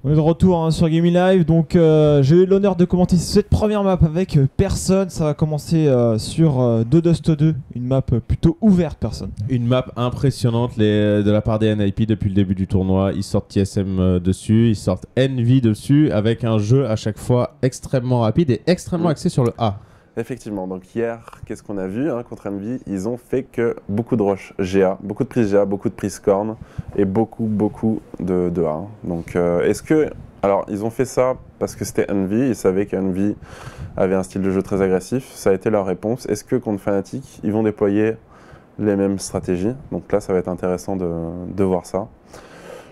On est de retour sur Gaming Live, donc j'ai eu l'honneur de commenter cette première map avec personne. Ça va commencer sur 2 Dust 2, une map plutôt ouverte personne. Une map impressionnante de la part des NIP depuis le début du tournoi. Ils sortent TSM dessus, ils sortent Envy dessus, avec un jeu à chaque fois extrêmement rapide et extrêmement axé sur le A. Effectivement, donc hier, qu'est-ce qu'on a vu contre Envy? Ils ont fait que beaucoup de rush GA, beaucoup de prises GA, beaucoup de prises corn et beaucoup de A. Donc est-ce que... Alors ils ont fait ça parce que c'était Envy, ils savaient qu'Envy avait un style de jeu très agressif, ça a été leur réponse. Est-ce que contre Fnatic, ils vont déployer les mêmes stratégies? Donc là, ça va être intéressant de voir ça.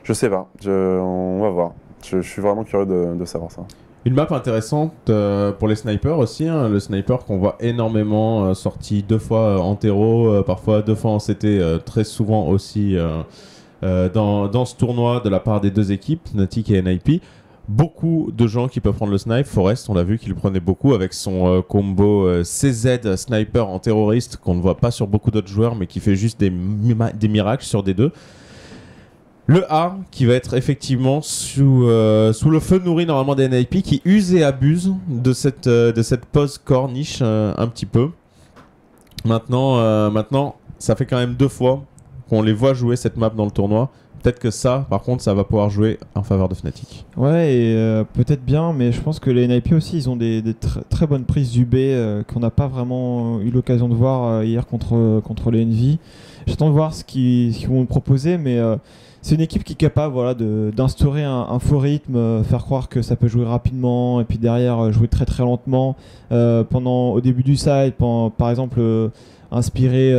Je sais pas, on va voir. Je suis vraiment curieux de savoir ça. Une map intéressante pour les snipers aussi, hein. Le sniper qu'on voit énormément sorti 2 fois en terreau, parfois 2 fois en CT, très souvent aussi dans ce tournoi de la part des deux équipes, Fnatic et NIP. Beaucoup de gens qui peuvent prendre le snipe. Forest, on l'a vu qu'il le prenait beaucoup avec son combo CZ sniper en terroriste qu'on ne voit pas sur beaucoup d'autres joueurs mais qui fait juste des miracles sur des deux. Le A qui va être effectivement sous le feu nourri normalement des NIP qui use et abuse de cette pause corniche un petit peu. Maintenant, ça fait quand même 2 fois qu'on les voit jouer cette map dans le tournoi. Peut-être que ça, par contre, ça va pouvoir jouer en faveur de Fnatic. Ouais, et peut-être bien, mais je pense que les NIP aussi, ils ont des très bonnes prises du B qu'on n'a pas vraiment eu l'occasion de voir hier contre les Envy. J'attends de voir ce qu'ils vont nous proposer, mais c'est une équipe qui est capable d'instaurer un faux rythme, faire croire que ça peut jouer rapidement, et puis derrière jouer très très lentement. Au début du side, par exemple... inspirer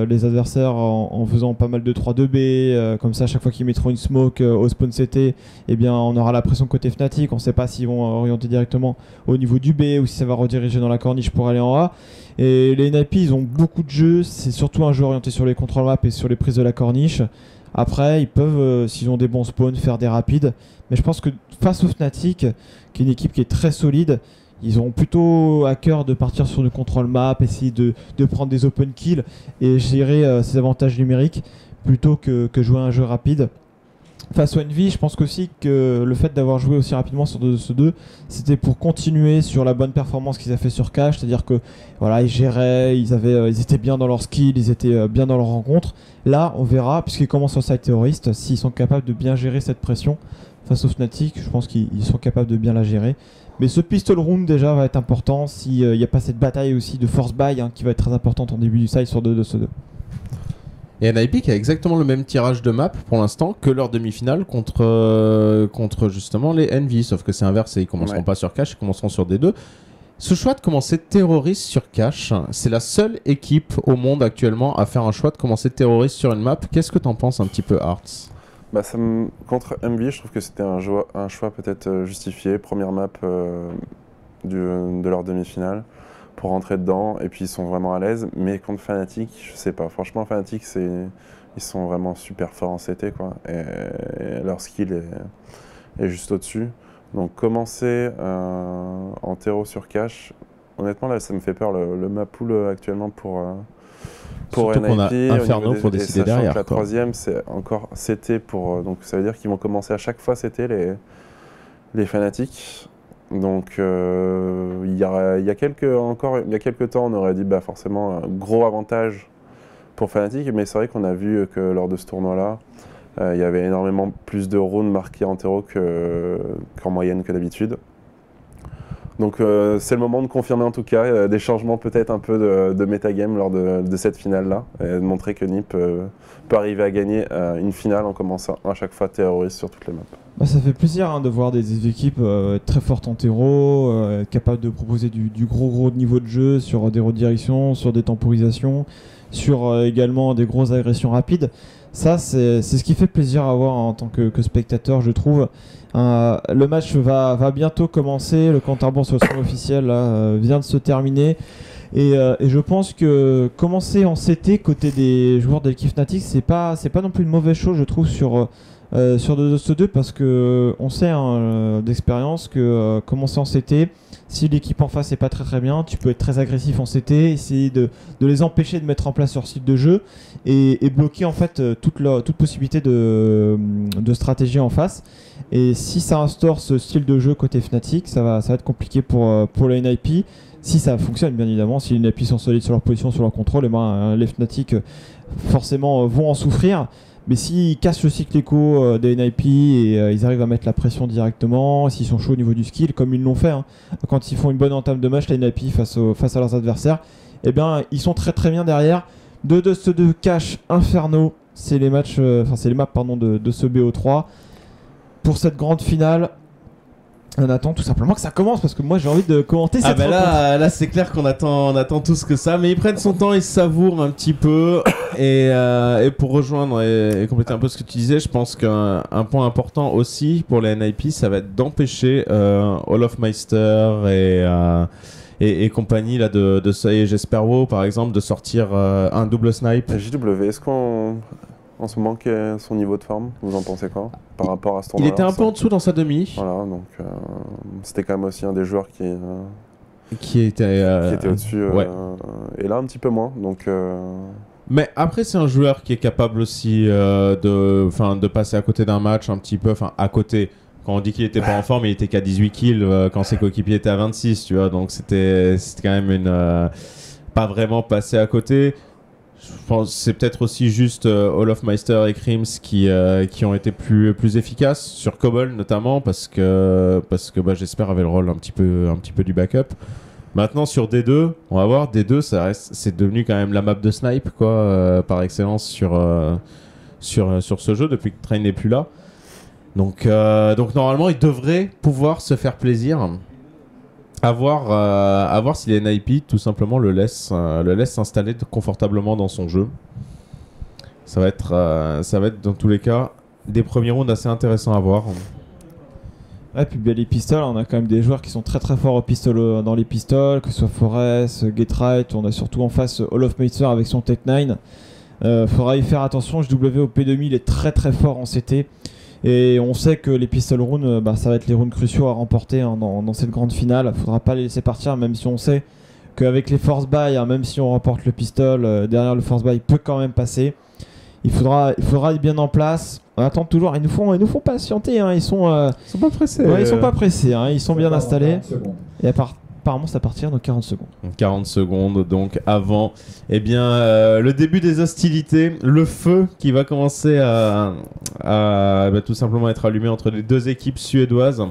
les adversaires en faisant pas mal de 3-2B, comme ça à chaque fois qu'ils mettront une smoke au spawn CT, eh bien on aura la pression côté Fnatic, on sait pas s'ils vont orienter directement au niveau du B ou si ça va rediriger dans la corniche pour aller en A. Et les NIP ils ont beaucoup de jeux, c'est surtout un jeu orienté sur les contrôles map et sur les prises de la corniche. Après ils peuvent, s'ils ont des bons spawns, faire des rapides, mais je pense que face au Fnatic, qui est une équipe qui est très solide, ils ont plutôt à cœur de partir sur du contrôle map, essayer de prendre des open kills et gérer ses avantages numériques plutôt que jouer un jeu rapide. Face au Envy, je pense aussi que le fait d'avoir joué aussi rapidement sur ce 2, c'était pour continuer sur la bonne performance qu'ils avaient fait sur Cash, c'est-à-dire que voilà, ils géraient, ils étaient bien dans leur skill, ils étaient bien dans leur rencontre. Là, on verra, puisqu'ils commencent en side terroriste, s'ils sont capables de bien gérer cette pression face au Fnatic, je pense qu'ils sont capables de bien la gérer. Mais ce pistol room déjà va être important s'il n'y a pas cette bataille aussi de force buy qui va être très importante en début du side sur 2 de ce 2. Et NIP qui a exactement le même tirage de map pour l'instant que leur demi-finale contre justement les Envy, sauf que c'est inversé, ils commenceront pas sur Cash, ils commenceront sur D2. Ce choix de commencer terroriste sur Cash, c'est la seule équipe au monde actuellement à faire un choix de commencer terroriste sur une map. Qu'est-ce que t'en penses un petit peu, Arts? Contre Envy, je trouve que c'était un choix peut-être justifié. Première map de leur demi-finale pour rentrer dedans. Et puis ils sont vraiment à l'aise. Mais contre Fnatic, je sais pas. Franchement, Fnatic, ils sont vraiment super forts en CT, quoi. Et leur skill est juste au-dessus. Donc commencer en terreau sur cash, honnêtement, là, ça me fait peur. Le map pool actuellement pour surtout NIP, qu'on a Inferno pour décider derrière. La troisième, c'est encore CT donc ça veut dire qu'ils vont commencer à chaque fois CT les Fnatic. Donc il y a quelques temps, on aurait dit forcément un gros avantage pour Fnatic, mais c'est vrai qu'on a vu que lors de ce tournoi-là, il y avait énormément plus de rounds marqués en terreau qu'en moyenne que d'habitude. Donc c'est le moment de confirmer en tout cas des changements peut-être un peu de metagame lors de cette finale-là, et de montrer que NiP peut arriver à gagner une finale en commençant à chaque fois terroriste sur toutes les maps. Ça fait plaisir de voir des équipes très fortes en terreau, capables de proposer du gros niveau de jeu sur des redirections, sur des temporisations, sur également des grosses agressions rapides. Ça, c'est ce qui fait plaisir à voir en tant que spectateur, je trouve. Le match va bientôt commencer, le compte à rebours sur le stream officiel vient de se terminer. Et je pense que commencer en CT côté des joueurs de l'équipe Fnatic, c'est pas non plus une mauvaise chose, je trouve, sur sur 2-2 parce que on sait d'expérience que commencer en CT, si l'équipe en face est pas très très bien, tu peux être très agressif en CT, essayer de les empêcher de mettre en place leur style de jeu et bloquer en fait toute possibilité de stratégie en face. Et si ça instaure ce style de jeu côté Fnatic, ça va être compliqué pour la NIP. Si ça fonctionne, bien évidemment, si les NIP sont solides sur leur position, sur leur contrôle, et les Fnatic forcément vont en souffrir. Mais s'ils cassent le cycle écho des NIP et ils arrivent à mettre la pression directement, s'ils sont chauds au niveau du skill, comme ils l'ont fait, quand ils font une bonne entame de match, les NIP face à leurs adversaires, eh bien, ils sont très très bien derrière. 2-2 cash Inferno, c'est les matchs, c'est les maps de ce BO3. Pour cette grande finale, on attend tout simplement que ça commence parce que moi j'ai envie de commenter cette rencontre. Là c'est clair qu'on attend tous que ça, mais ils prennent son temps, ils savourent un petit peu et pour rejoindre et compléter un peu ce que tu disais, je pense qu'un point important aussi pour les NIP, ça va être d'empêcher Olofmeister et compagnie là de Jesperwo par exemple de sortir un double snipe. JW, est-ce qu'on se manque son niveau de forme? Vous en pensez quoi par rapport à ce tournoi? Il était un peu en dessous dans sa demi. Voilà, donc c'était quand même aussi un des joueurs qui était au-dessus. Ouais. Et là, un petit peu moins. Donc, Mais après, c'est un joueur qui est capable aussi de passer à côté d'un match un petit peu. Enfin, à côté. Quand on dit qu'il était pas en forme, il était qu'à 18 kills quand ses coéquipiers étaient à 26, tu vois. Donc c'était quand même pas vraiment passé à côté. Je pense que c'est peut-être aussi juste Olofmeister et Crims qui ont été plus efficaces sur Cobble notamment parce que j'espère avait le rôle un petit peu du backup. Maintenant sur D2, on va voir, D2 c'est devenu quand même la map de snipe quoi par excellence sur ce jeu depuis que Train n'est plus là. Donc normalement il devrait pouvoir se faire plaisir. À voir si les NIP tout simplement le laissent s'installer confortablement dans son jeu. Ça va être dans tous les cas des premiers rounds assez intéressants à voir. Ouais, puis les pistoles, on a quand même des joueurs qui sont très très forts dans les pistoles, que ce soit Forest, Getright, on a surtout en face Olofmeister avec son Tech 9. Faudra y faire attention, JW au P2000 est très très fort en CT. Et on sait que les pistol rounds, ça va être les rounds cruciaux à remporter dans cette grande finale. Faudra pas les laisser partir, même si on sait qu'avec les force buy, même si on remporte le pistol, derrière le force buy peut quand même passer. Il faudra être bien en place. On attend toujours. Ils nous font patienter. Ils sont pas pressés. Ouais, ils sont pas pressés. Ils sont bien installés. Et apparemment, ça partira dans 40 secondes. 40 secondes, donc avant le début des hostilités, le feu qui va commencer à tout simplement être allumé entre les deux équipes suédoises.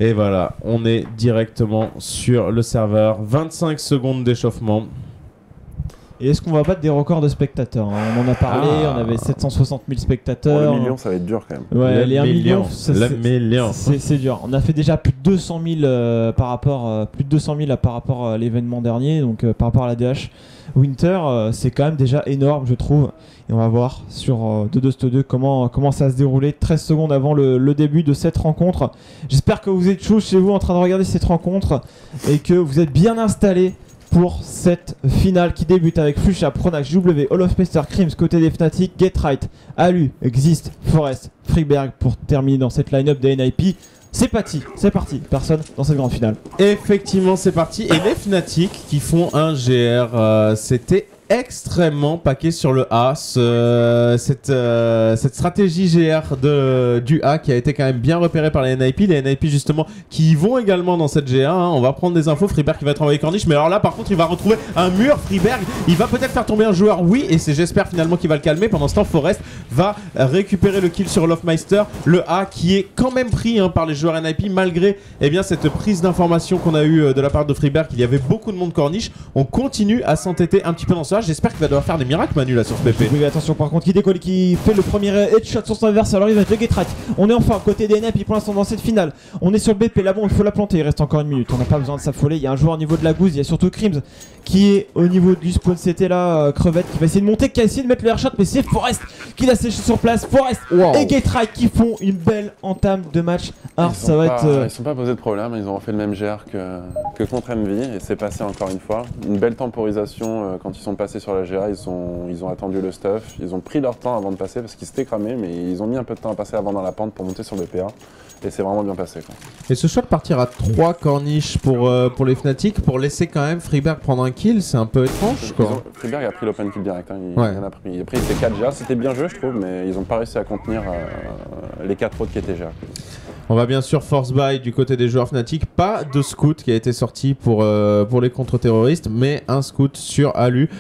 Et voilà, on est directement sur le serveur. 25 secondes d'échauffement. Et est-ce qu'on va battre des records de spectateurs? On en a parlé, on avait 760 000 spectateurs. Pour le million, ça va être dur quand même. Ouais, les 1 million, c'est dur. On a fait déjà plus de 200 000 par rapport à l'événement dernier, donc par rapport à la DH Winter, c'est quand même déjà énorme, je trouve. Et on va voir sur 2-2 comment ça va se dérouler 13 secondes avant le début de cette rencontre. J'espère que vous êtes chaud chez vous en train de regarder cette rencontre et que vous êtes bien installés pour cette finale qui débute avec Fuchsia, Pronax, JW, Olofmeister, Crims, côté des Fnatic, Getright, Alu, Exist, Forest, Freeberg pour terminer dans cette line-up des NIP. C'est parti, personne dans cette grande finale. Effectivement, c'est parti. Et les Fnatic qui font un GR, c'était extrêmement paqué sur le A. Cette stratégie GR du A qui a été quand même bien repérée par les NIP. Les NIP justement qui vont également dans cette GA. On va prendre des infos. Freeberg qui va être envoyé Corniche. Mais alors là par contre il va retrouver un mur. Freeberg il va peut-être faire tomber un joueur. Oui, et c'est j'espère finalement qu'il va le calmer. Pendant ce temps Forest va récupérer le kill sur Olofmeister. Le A qui est quand même pris par les joueurs NIP malgré cette prise d'information qu'on a eue de la part de Freeberg. Il y avait beaucoup de monde Corniche. On continue à s'entêter un petit peu dans ça. J'espère qu'il va devoir faire des miracles Manu là sur ce PP. Oui, attention par contre qui décolle, qui fait le premier headshot sur son adversaire. Alors il va être le Getright. On est enfin côté des NIP pour l'instant dans cette finale. On est sur le BP, là bon il faut la planter, il reste encore une minute. On n'a pas besoin de s'affoler. Il y a un joueur au niveau de la gousse, il y a surtout Crims qui est au niveau du spawn CT là, Crevette qui va essayer de monter, qui a essayé de mettre le airshot, mais c'est Forest qui l'a séché sur place. Forest et Getright qui font une belle entame de match. Alors ça va être. Ils sont pas posés de problème, ils ont fait le même GR que contre Envy et c'est passé encore une fois. Une belle temporisation quand ils sont passés passer sur la GA, ils ont attendu le stuff, ils ont pris leur temps avant de passer parce qu'ils s'étaient cramés, mais ils ont mis un peu de temps à passer avant dans la pente pour monter sur le BPA. Et c'est vraiment bien passé, quoi. Et ce choix de partir à 3 corniches pour les Fnatic, pour laisser quand même Freeberg prendre un kill, c'est un peu étrange, quoi. Freeberg a pris l'open kill direct, hein. Il Ouais. en a pris. Après, il fait 4 GA, c'était bien joué, je trouve, mais ils n'ont pas réussi à contenir les 4 autres qui étaient GA. On va bien sûr force buy du côté des joueurs Fnatic. Pas de scout qui a été sorti pour les contre-terroristes, mais un scout sur Alu.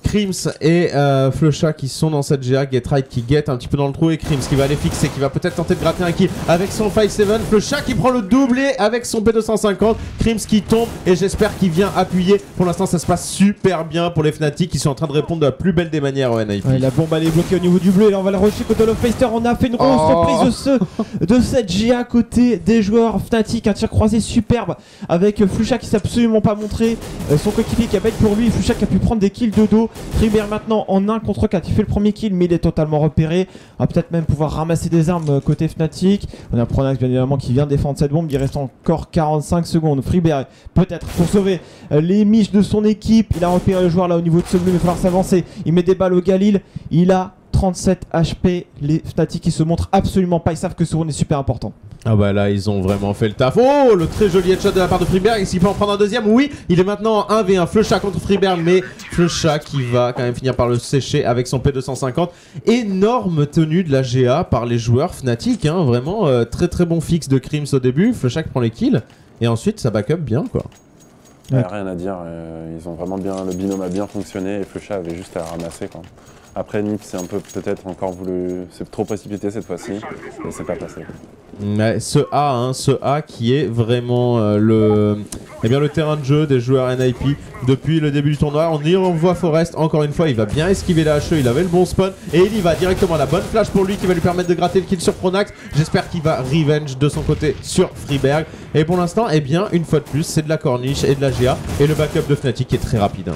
Krims et Flusha qui sont dans cette GA, Get-Right qui guette un petit peu dans le trou et Krims qui va aller fixer, qui va peut-être tenter de gratter un kill avec son 5-7, Flusha qui prend le doublé avec son P250, Krims qui tombe et j'espère qu'il vient appuyer. Pour l'instant ça se passe super bien pour les Fnatic qui sont en train de répondre de la plus belle des manières au NIP. Ouais, la bombe elle est bloquée au niveau du bleu et là on va le rusher côté Lovemeister. On a fait une grosse reprise de cette GA côté des joueurs Fnatic, un tir croisé superbe avec Flusha qui s'est absolument pas montré, son coéquipier qui a bête pour lui, Flusha qui a pu prendre des kills de dos. Freeberg maintenant en 1 contre 4, il fait le premier kill mais il est totalement repéré. On va peut-être même pouvoir ramasser des armes côté Fnatic. On a Pronax bien évidemment qui vient défendre cette bombe, il reste encore 45 secondes. Freeberg peut-être pour sauver les miches de son équipe, il a repéré le joueur là au niveau de ce bleu, mais il va falloir s'avancer. Il met des balles au Galil, il a 37 HP, les Fnatic qui se montrent absolument pas, ils savent que ce round est super important. Ah bah là ils ont vraiment fait le taf. Oh, le très joli headshot de la part de Freeberg. Est-ce qu'il peut en prendre un deuxième? Oui, il est maintenant en 1v1 Flusha contre Freeberg, mais Flusha qui va quand même finir par le sécher avec son P250. Énorme tenue de la GA par les joueurs Fnatic, hein. Vraiment très très bon fixe de Krims au début, Flusha qui prend les kills et ensuite ça backup bien, quoi. Ouais. Rien à dire, ils ont vraiment bien, le binôme a bien fonctionné et Flusha avait juste à la ramasser, quoi. Après Nip c'est un peu peut-être encore voulu, c'est trop précipité cette fois-ci et c'est pas passé. Ouais, ce A qui est vraiment le terrain de jeu des joueurs NIP depuis le début du tournoi. On y revoit Forest encore une fois, il va bien esquiver la HE, il avait le bon spawn et il y va directement, la bonne flash pour lui qui va lui permettre de gratter le kill sur Pronax. J'espère qu'il va revenge de son côté sur Freeberg et pour l'instant, eh bien une fois de plus c'est de la corniche et de la GA et le backup de Fnatic est très rapide.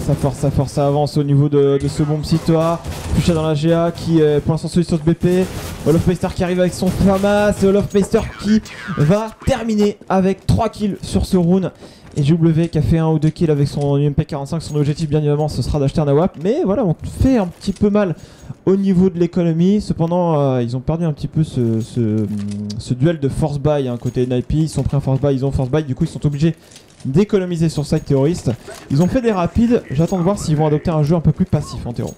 Ça force, ça avance au niveau de ce bomb site-là. Flusha dans la GA qui pour l'instant solide sur ce BP. Lovemeister qui arrive avec son FAMAS. Lovemeister qui va terminer avec 3 kills sur ce round. Et JW qui a fait 1 ou 2 kills avec son UMP45. Son objectif bien évidemment ce sera d'acheter un AWP. Mais voilà, on fait un petit peu mal au niveau de l'économie. Cependant ils ont perdu un petit peu ce duel de force buy, hein, côté NIP. Ils sont pris en force buy, ils ont force buy. Du coup ils sont obligés d'économiser sur site terroriste. Ils ont fait des rapides. J'attends de voir s'ils vont adopter un jeu un peu plus passif en terreau.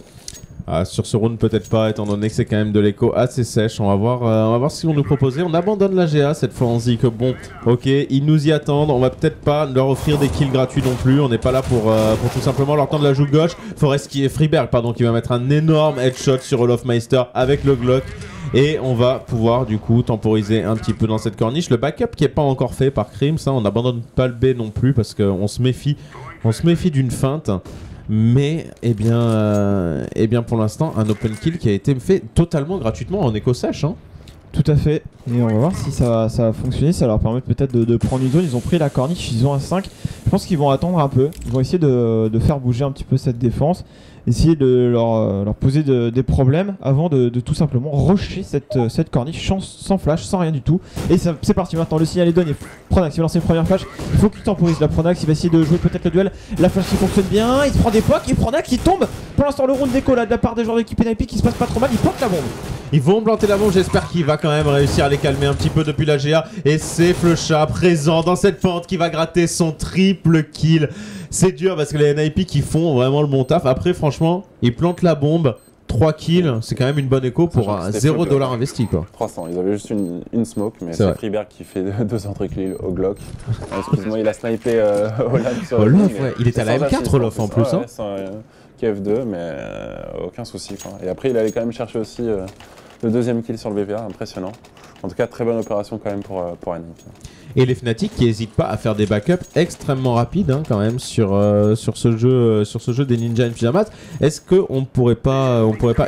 Ah, sur ce round peut-être pas, étant donné que c'est quand même de l'écho assez sèche. On va voir ce qu'ils vont nous proposer. On abandonne la GA cette fois, on se dit que bon, ok, ils nous y attendent. On va peut-être pas leur offrir des kills gratuits non plus. On n'est pas là pour tout simplement leur tendre la joue gauche. Freeberg qui va mettre un énorme headshot sur Lovemeister avec le Glock. Et on va pouvoir du coup temporiser un petit peu dans cette corniche. Le backup qui n'est pas encore fait par Krims, hein, on n'abandonne pas le B non plus parce qu'on se méfie d'une feinte. Mais eh bien pour l'instant un open kill qui a été fait totalement gratuitement en écho sèche, hein. Tout à fait, et on va voir si ça va fonctionner, ça leur permet peut-être de prendre une zone. Ils ont pris la corniche, ils ont un 5. Je pense qu'ils vont attendre un peu, ils vont essayer de faire bouger un petit peu cette défense, essayer de leur poser des problèmes avant de tout simplement rusher cette corniche sans flash, sans rien du tout. Et c'est parti maintenant, le signal est donné. Pronax il va lancer une première flash, il faut qu'il temporise la Pronax, il va essayer de jouer peut-être le duel. La flash qui fonctionne bien, il se prend des pocs et Pronax qui tombe. Pour l'instant le round d'écho là de la part des joueurs d'équipe NIP qui se passe pas trop mal, il plante la bombe. Ils vont planter la bombe, j'espère qu'il va quand même réussir à les calmer un petit peu depuis la GA. Et c'est Flusha présent dans cette pente qui va gratter son triple kill. C'est dur parce que les NIP qui font vraiment le bon taf. Après franchement, ils plantent la bombe, 3 kills, c'est quand même une bonne écho pour un $0 investi, quoi. 300, ils avaient juste une smoke, mais c'est Freeberg qui fait 2 entre-kills au Glock. Excuse-moi, il a snipé Olaf sur Olaf, ouais, il était à la M4 Olaf en plus. Ouais, KF2, mais aucun souci, quoi. Et après il allait quand même chercher aussi le deuxième kill sur le BPA, impressionnant. En tout cas, très bonne opération quand même pour NIP. Et les Fnatic qui n'hésitent pas à faire des backups extrêmement rapides, hein, quand même sur ce jeu des Ninja in Pyjamas. Est-ce qu'on pourrait pas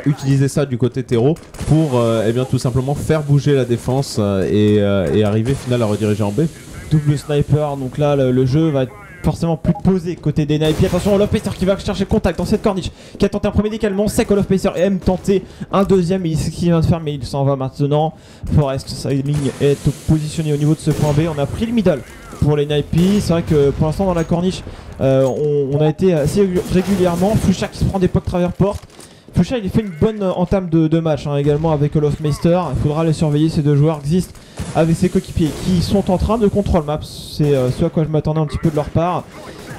utiliser ça du côté terreau pour tout simplement faire bouger la défense et arriver final à rediriger en B? Double sniper, donc là le jeu va être forcément plus posé côté des NIP. Attention, Lovemeister qui va chercher contact dans cette corniche, qui a tenté un premier décalement. C'est que Lovemeister aime tenter un deuxième, il sait ce qu'il vient de faire, mais il s'en va maintenant. Forest, sa ligne est positionné au niveau de ce point B. On a pris le middle pour les NIP. C'est vrai que pour l'instant dans la corniche On a été assez régulièrement. Flusha qui se prend des pocs travers porte. Flusha il fait une bonne entame de match également avec Olofmeister. Il faudra les surveiller, ces deux joueurs existent avec ses coéquipiers qui sont en train de contrôle map. C'est ce à quoi je m'attendais un petit peu de leur part.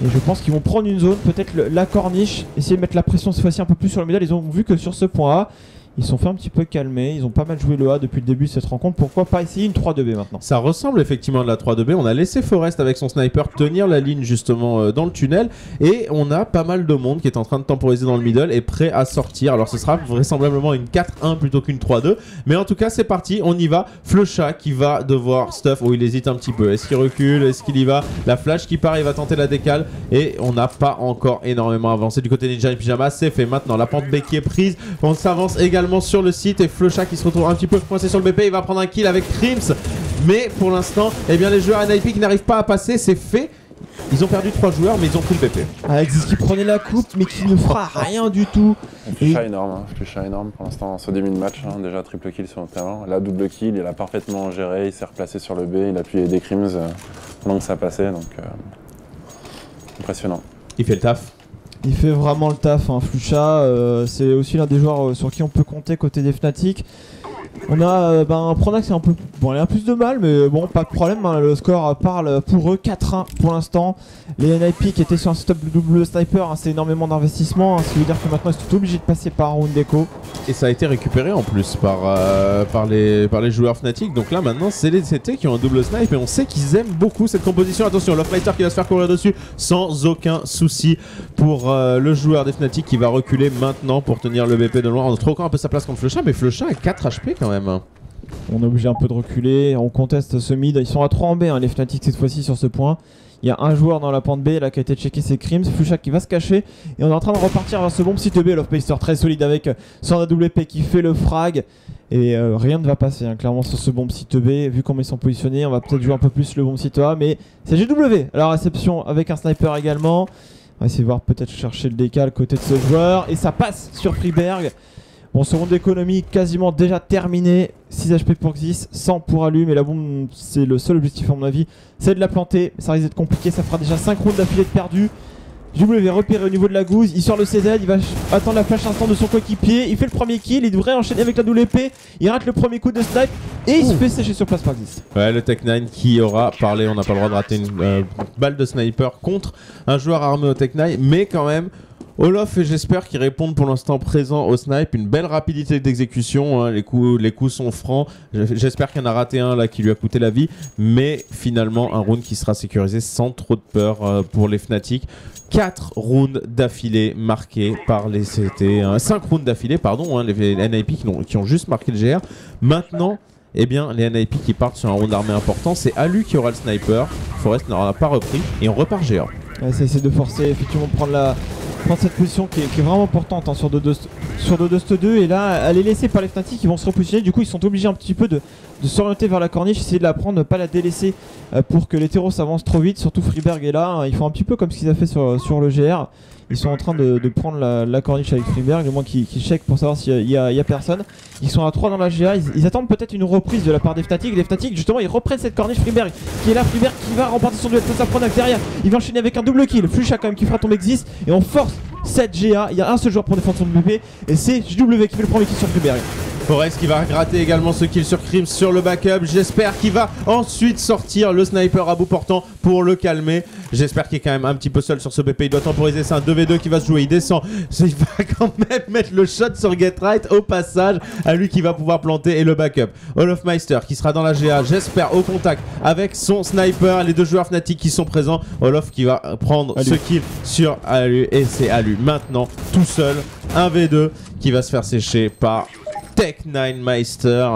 Et je pense qu'ils vont prendre une zone, peut-être la corniche, essayer de mettre la pression cette fois-ci un peu plus sur le middle. Ils ont vu que sur ce point A, ils se sont fait un petit peu calmer, ils ont pas mal joué le A depuis le début de cette rencontre. Pourquoi pas essayer une 3-2B maintenant? Ça ressemble effectivement à de la 3-2B. On a laissé Forest avec son sniper tenir la ligne justement dans le tunnel. Et on a pas mal de monde qui est en train de temporiser dans le middle et prêt à sortir. Alors ce sera vraisemblablement une 4-1 plutôt qu'une 3-2. Mais en tout cas c'est parti, on y va. Flusha qui va devoir stuff. Oh, il hésite un petit peu. Est-ce qu'il recule? Est-ce qu'il y va? La flash qui part, il va tenter la décale. Et on n'a pas encore énormément avancé du côté Ninja in Pyjama. C'est fait maintenant. La pente B qui est prise. On s'avance également sur le site et Flusha qui se retrouve un petit peu coincé sur le BP. Il va prendre un kill avec Crims. Mais pour l'instant, eh bien, les joueurs NIP qui n'arrivent pas à passer, c'est fait. Ils ont perdu 3 joueurs, mais ils ont pris le BP. Alexis qui prenait la coupe, mais qui ne fera rien du tout. Flusha énorme, Flusha énorme pour l'instant, ce début de match. Déjà triple kill sur le terrain. Là, double kill, il a parfaitement géré. Il s'est replacé sur le B. Il a pu aider Crims pendant que ça passait. Donc, impressionnant. Il fait le taf. Il fait vraiment le taf, Flusha, c'est aussi l'un des joueurs sur qui on peut compter côté des Fnatic. On a un Pronax, c'est un peu. Bon, il a plus de mal, mais bon, pas de problème. Le score parle pour eux, 4-1 pour l'instant. Les NIP qui étaient sur un setup double sniper, c'est énormément d'investissement. Ce qui veut dire que maintenant ils sont obligés de passer par un round déco. Et ça a été récupéré en plus par les joueurs Fnatic. Donc là maintenant, c'est les CT qui ont un double snipe et on sait qu'ils aiment beaucoup cette composition. Attention, Lofmeister qui va se faire courir dessus sans aucun souci pour le joueur des Fnatic qui va reculer maintenant pour tenir le BP de loin en troquant un peu sa place contre Flusha. Mais Flusha a 4 HP quand même. On est obligé un peu de reculer, on conteste ce mid, ils sont à 3 en B les Fnatic cette fois-ci sur ce point. Il y a un joueur dans la pente B là qui a été checké, c'est Crims, Flusha qui va se cacher et on est en train de repartir vers ce bombe site B. Lofmeister très solide avec son AWP qui fait le frag et rien ne va passer clairement sur ce bombe site B. Vu comment ils sont positionnés, on va peut-être jouer un peu plus le bombe site A, mais c'est GW à la réception avec un sniper également. On va essayer de voir peut-être chercher le décal côté de ce joueur et ça passe sur Freeberg. Bon, ce round d'économie quasiment déjà terminé. 6 HP pour Xis, 100 pour Alu, mais la bombe, c'est le seul objectif à mon avis, c'est de la planter. Ça risque d'être compliqué, ça fera déjà 5 rounds d'affilée de perdu. JW repéré au niveau de la gousse, il sort le CZ, il va attendre la flash instant de son coéquipier. Il fait le premier kill, il devrait enchaîner avec la double épée. Il rate le premier coup de snipe et il se fait sécher sur place par Xis. Ouais, le Tech9 qui aura parlé, on n'a pas le droit de rater une balle de sniper contre un joueur armé au Tech9, mais quand même. Olof et j'espère qu'ils répondent pour l'instant présent au snipe, une belle rapidité d'exécution, les coups sont francs, j'espère qu'il y en a raté un là qui lui a coûté la vie, mais finalement un round qui sera sécurisé sans trop de peur pour les Fnatic. 4 rounds d'affilée marqués par les CT, 5 rounds d'affilée pardon, les NIP qui ont juste marqué le GR. Maintenant, eh bien, les NIP qui partent sur un round armé important, c'est Alu qui aura le sniper, Forest n'en a pas repris et on repart GR. Ouais, ça essaie de forcer effectivement de prendre cette position qui est vraiment importante sur 2-2 et là elle est laissée par les Fnatic qui vont se repositionner. Du coup ils sont obligés un petit peu de s'orienter vers la corniche, essayer de la prendre, ne pas la délaisser pour que les terreaux s'avancent trop vite. Surtout Freeberg est là, ils font un petit peu comme ce qu'ils ont fait sur le GR. Ils sont en train de prendre la corniche avec Freeberg, au moins qu'ils check pour savoir s'il y a personne. Ils sont à 3 dans la GA, ils attendent peut-être une reprise de la part des Fnatic. Les Fnatic justement ils reprennent cette corniche. Freeberg qui est là, Freeberg qui va remporter son duel face à Pronax derrière. Il va enchaîner avec un double kill, Flusha quand même qui fera tomber Xis et on force cette GA. Il y a un seul joueur pour défendre son BP et c'est JW qui fait le premier kill sur Freeberg. Forest qui va gratter également ce kill sur Crims sur le backup. J'espère qu'il va ensuite sortir le sniper à bout portant pour le calmer. J'espère qu'il est quand même un petit peu seul sur ce BP. Il doit temporiser, c'est un 2v2 qui va se jouer. Il descend, il va quand même mettre le shot sur Get Right au passage. À lui qui va pouvoir planter et le backup. Olofmeister qui sera dans la GA, j'espère au contact avec son sniper. Les deux joueurs Fnatic qui sont présents. Olof qui va prendre ce kill sur Alu et c'est Alu maintenant tout seul. 1v2 qui va se faire sécher par Tech9 Meister.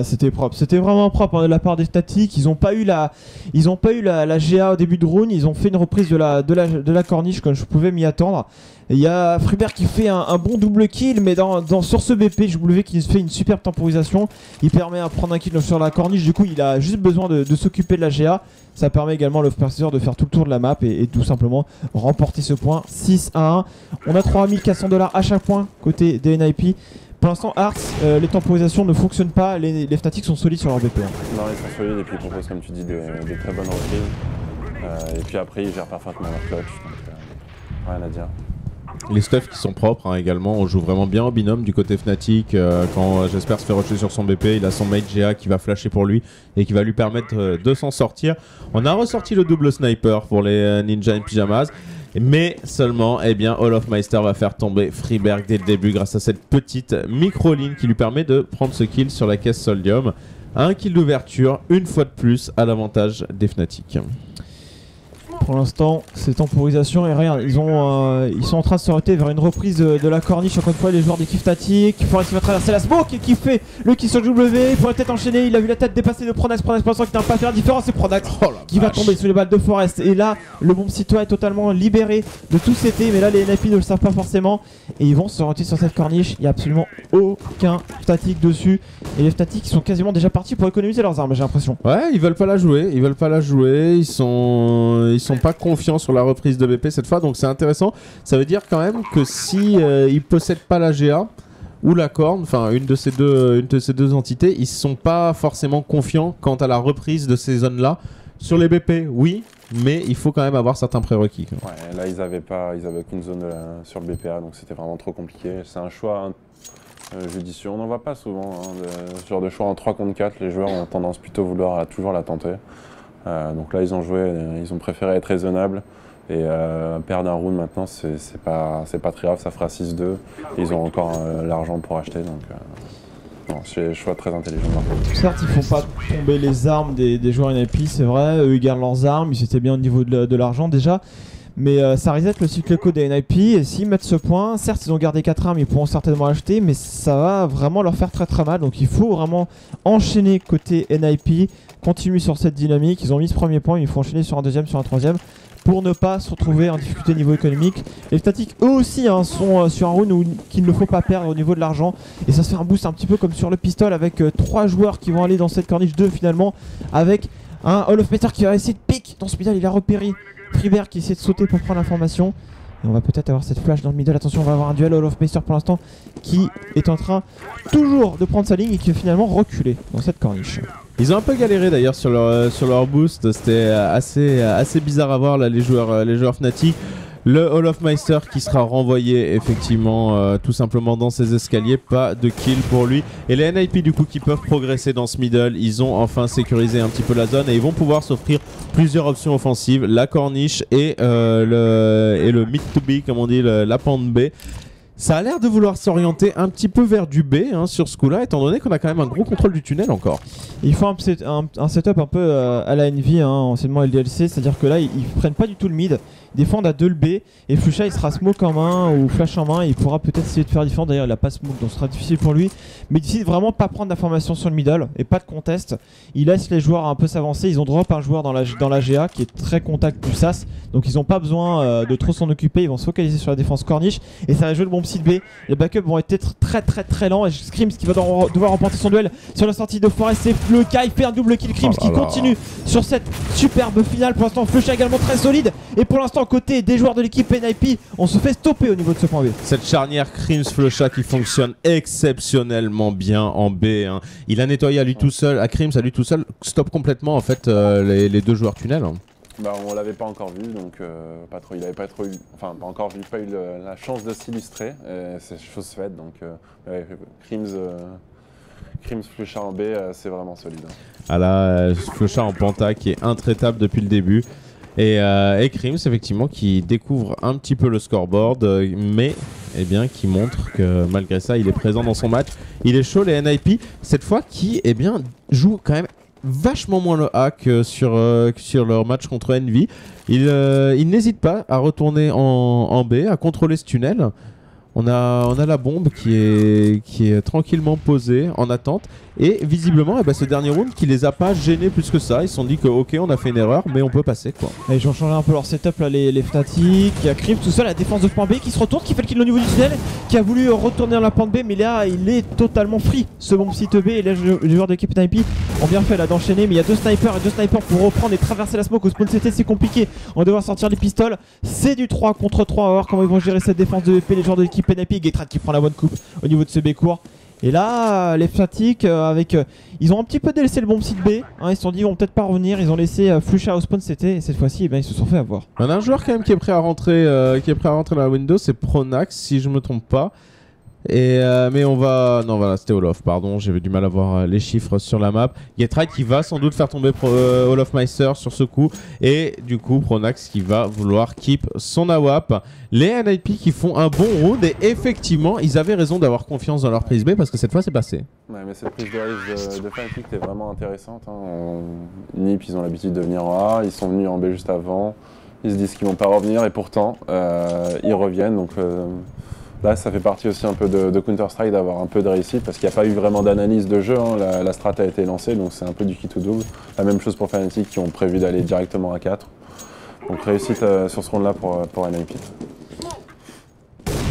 C'était propre, c'était vraiment propre de la part des Fnatic. Ils ont pas eu la GA au début de round. Ils ont fait une reprise de la corniche comme je pouvais m'y attendre. Il y a Freeberg qui fait un bon double kill, mais sur ce BP, JW qui fait une superbe temporisation. Il permet à prendre un kill sur la corniche. Du coup, il a juste besoin de s'occuper de la GA. Ça permet également à l'Ofmeister de faire tout le tour de la map et tout simplement remporter ce point 6-1. On a 3400$ à chaque point côté des NIP. Pour l'instant, Arts, les temporisations ne fonctionnent pas, les Fnatic sont solides sur leur BP. Non, ils sont solides et puis ils proposent, comme tu dis, des très bonnes reprises. Et puis après, ils gèrent parfaitement leur clutch, donc rien à dire. Les stuffs qui sont propres hein, également, on joue vraiment bien en binôme du côté Fnatic. Quand j'espère se fait rusher sur son BP, il a son mate GA qui va flasher pour lui et qui va lui permettre de s'en sortir. On a ressorti le double sniper pour les Ninja in Pyjamas. Mais seulement, eh bien, olofmeister va faire tomber Freeberg dès le début grâce à cette petite micro-ligne qui lui permet de prendre ce kill sur la caisse Soldium. Un kill d'ouverture, une fois de plus, à l'avantage des Fnatic. Pour l'instant, c'est temporisation et regarde, ils sont en train de s'orienter vers une reprise de la corniche. Encore une fois, les joueurs d'équipe statique. Forest va traverser la smoke et qui fait le kill sur W. Il pourrait peut-être enchaîner. Il a vu la tête dépasser de Pronax. Pronax pensant qu'il n'a pas à faire la différence. C'est Pronax qui va tomber sous les balles de Forest. Et là, le bon Citoyen est totalement libéré de tout CT. Mais là, les NIP ne le savent pas forcément. Et ils vont se orienter sur cette corniche. Il n'y a absolument aucun statique dessus. Et les statiques sont quasiment déjà partis pour économiser leurs armes, j'ai l'impression. Ouais, ils veulent pas la jouer. Ils sont pas confiants sur la reprise de BP cette fois, donc c'est intéressant. Ça veut dire quand même que si ils possèdent pas la GA ou la Corne, enfin une de ces deux entités, ils sont pas forcément confiants quant à la reprise de ces zones-là. Sur les BP, oui, mais il faut quand même avoir certains prérequis. Ouais, là ils avaient aucune zone sur le BPA, donc c'était vraiment trop compliqué. C'est un choix judicieux. On n'en voit pas souvent, ce genre de choix en 3 contre 4. Les joueurs ont tendance plutôt vouloir toujours la tenter. Donc là ils ont préféré être raisonnables et perdre un round maintenant c'est pas très grave, ça fera 6-2. Ils ont encore l'argent pour acheter, donc c'est un choix très intelligent. Certes ils font pas tomber les armes des joueurs NIP, c'est vrai, eux ils gardent leurs armes, ils étaient bien au niveau de l'argent déjà. Mais ça reset le cycle code des NIP et s'ils mettent ce point, certes ils ont gardé 4 armes, ils pourront certainement acheter, mais ça va vraiment leur faire très très mal. Donc il faut vraiment enchaîner côté NIP, continuer sur cette dynamique. Ils ont mis ce premier point, il faut enchaîner sur un deuxième, sur un troisième pour ne pas se retrouver en difficulté niveau économique. Les statiques eux aussi sont sur un round qu'il ne faut pas perdre au niveau de l'argent. Et ça se fait un boost un petit peu comme sur le pistol avec 3 joueurs qui vont aller dans cette corniche 2 finalement, avec un olofmeister qui va essayer de pique dans ce middle. Il a repéré Freeberg qui essaie de sauter pour prendre l'information. Et on va peut-être avoir cette flash dans le middle. Attention, on va avoir un duel olofmeister pour l'instant qui est en train toujours de prendre sa ligne et qui va finalement reculer dans cette corniche. Ils ont un peu galéré d'ailleurs sur leur boost. C'était assez bizarre à voir là, les joueurs Fnatic. Le olofmeister qui sera renvoyé effectivement tout simplement dans ses escaliers, pas de kill pour lui. Et les NIP du coup qui peuvent progresser dans ce middle, ils ont enfin sécurisé un petit peu la zone et ils vont pouvoir s'offrir plusieurs options offensives, la corniche et le mid to B comme on dit, la pente B. Ça a l'air de vouloir s'orienter un petit peu vers du B sur ce coup-là, étant donné qu'on a quand même un gros contrôle du tunnel encore. Il faut un setup un peu à la Envy, anciennement LDLC, c'est-à-dire que là ils prennent pas du tout le mid, ils défendent à 2 le B, et Flusha il sera smoke en main ou flash en main, et il pourra peut-être essayer de faire différent. D'ailleurs il a pas smoke donc ce sera difficile pour lui, mais il décide vraiment pas prendre d'informations sur le middle et pas de contest. Il laisse les joueurs un peu s'avancer, ils ont drop un joueur dans la GA qui est très contact du SAS, donc ils ont pas besoin de trop s'en occuper, ils vont se focaliser sur la défense corniche et ça va jouer le bon psy de B. Les backups vont être très lents et Scrims qui va devoir remporter son duel sur la sortie de Forest. C'est le cas, il fait un double kill. Scrims qui continue sur cette superbe finale. Pour l'instant Flusha également très solide, et pour l'instant côté des joueurs de l'équipe NIP on se fait stopper au niveau de ce point B. Cette charnière Krims-Flusha qui fonctionne exceptionnellement bien en B. Il a nettoyé à lui tout seul, à Krims à lui tout seul, stop complètement en fait les deux joueurs tunnel. Bah, on l'avait pas encore vu, donc il avait pas eu la chance de s'illustrer, c'est chose faite, donc Krims Flusha en B, c'est vraiment solide. Ah là, Flusha en penta qui est intraitable depuis le début, et Krims effectivement qui découvre un petit peu le scoreboard, mais qui montre que malgré ça il est présent dans son match. Il est chaud, les NIP cette fois qui jouent quand même vachement moins le hack sur leur match contre Envy. Il n'hésite pas à retourner en B, à contrôler ce tunnel. On a la bombe qui est tranquillement posée en attente. Et visiblement, ce dernier round qui les a pas gênés plus que ça. Ils se sont dit que ok, on a fait une erreur, mais on peut passer quoi. Et ils ont changé un peu leur setup là, les Fnatic. Il y a Krims tout seul, la défense de point B qui se retourne, qui fait le kill au niveau du tunnel, qui a voulu retourner dans la pente B, mais là il est totalement free ce bon site B. Et là les joueurs de l'équipe NIP ont bien fait là d'enchaîner, mais il y a deux snipers pour reprendre et traverser la smoke. Au spawn CT c'est compliqué, on va devoir sortir les pistoles. C'est du 3 contre 3, on va voir comment ils vont gérer cette défense de BP les joueurs de l'équipe NIP. Gatrad qui prend la bonne coupe au niveau de ce B court. Et là, les Fnatic, ils ont un petit peu délaissé le bon site B. Hein, ils se sont dit, ils vont peut-être pas revenir. Ils ont laissé Flusha au spawn CT. Et cette fois-ci, ils se sont fait avoir. On a un joueur quand même qui est prêt à rentrer, dans la window, c'est Pronax, si je me trompe pas. Mais on va... Non voilà, c'était Olof, pardon, j'avais du mal à voir les chiffres sur la map. Getright qui va sans doute faire tomber Olofmeister sur ce coup. Et du coup Pronax qui va vouloir keep son AWP. Les NIP qui font un bon round et effectivement ils avaient raison d'avoir confiance dans leur prise B parce que cette fois c'est passé. Ouais, mais cette prise de risque de Fnatic était vraiment intéressante. Hein. NIP ils ont l'habitude de venir en A, ils sont venus en B juste avant. Ils se disent qu'ils vont pas revenir et pourtant ils reviennent. Donc là, ça fait partie aussi un peu de Counter-Strike d'avoir un peu de réussite parce qu'il n'y a pas eu vraiment d'analyse de jeu. Hein. La strat a été lancée, donc c'est un peu du qui tout double. La même chose pour Fnatic qui ont prévu d'aller directement à 4. Donc réussite sur ce round-là pour NIP.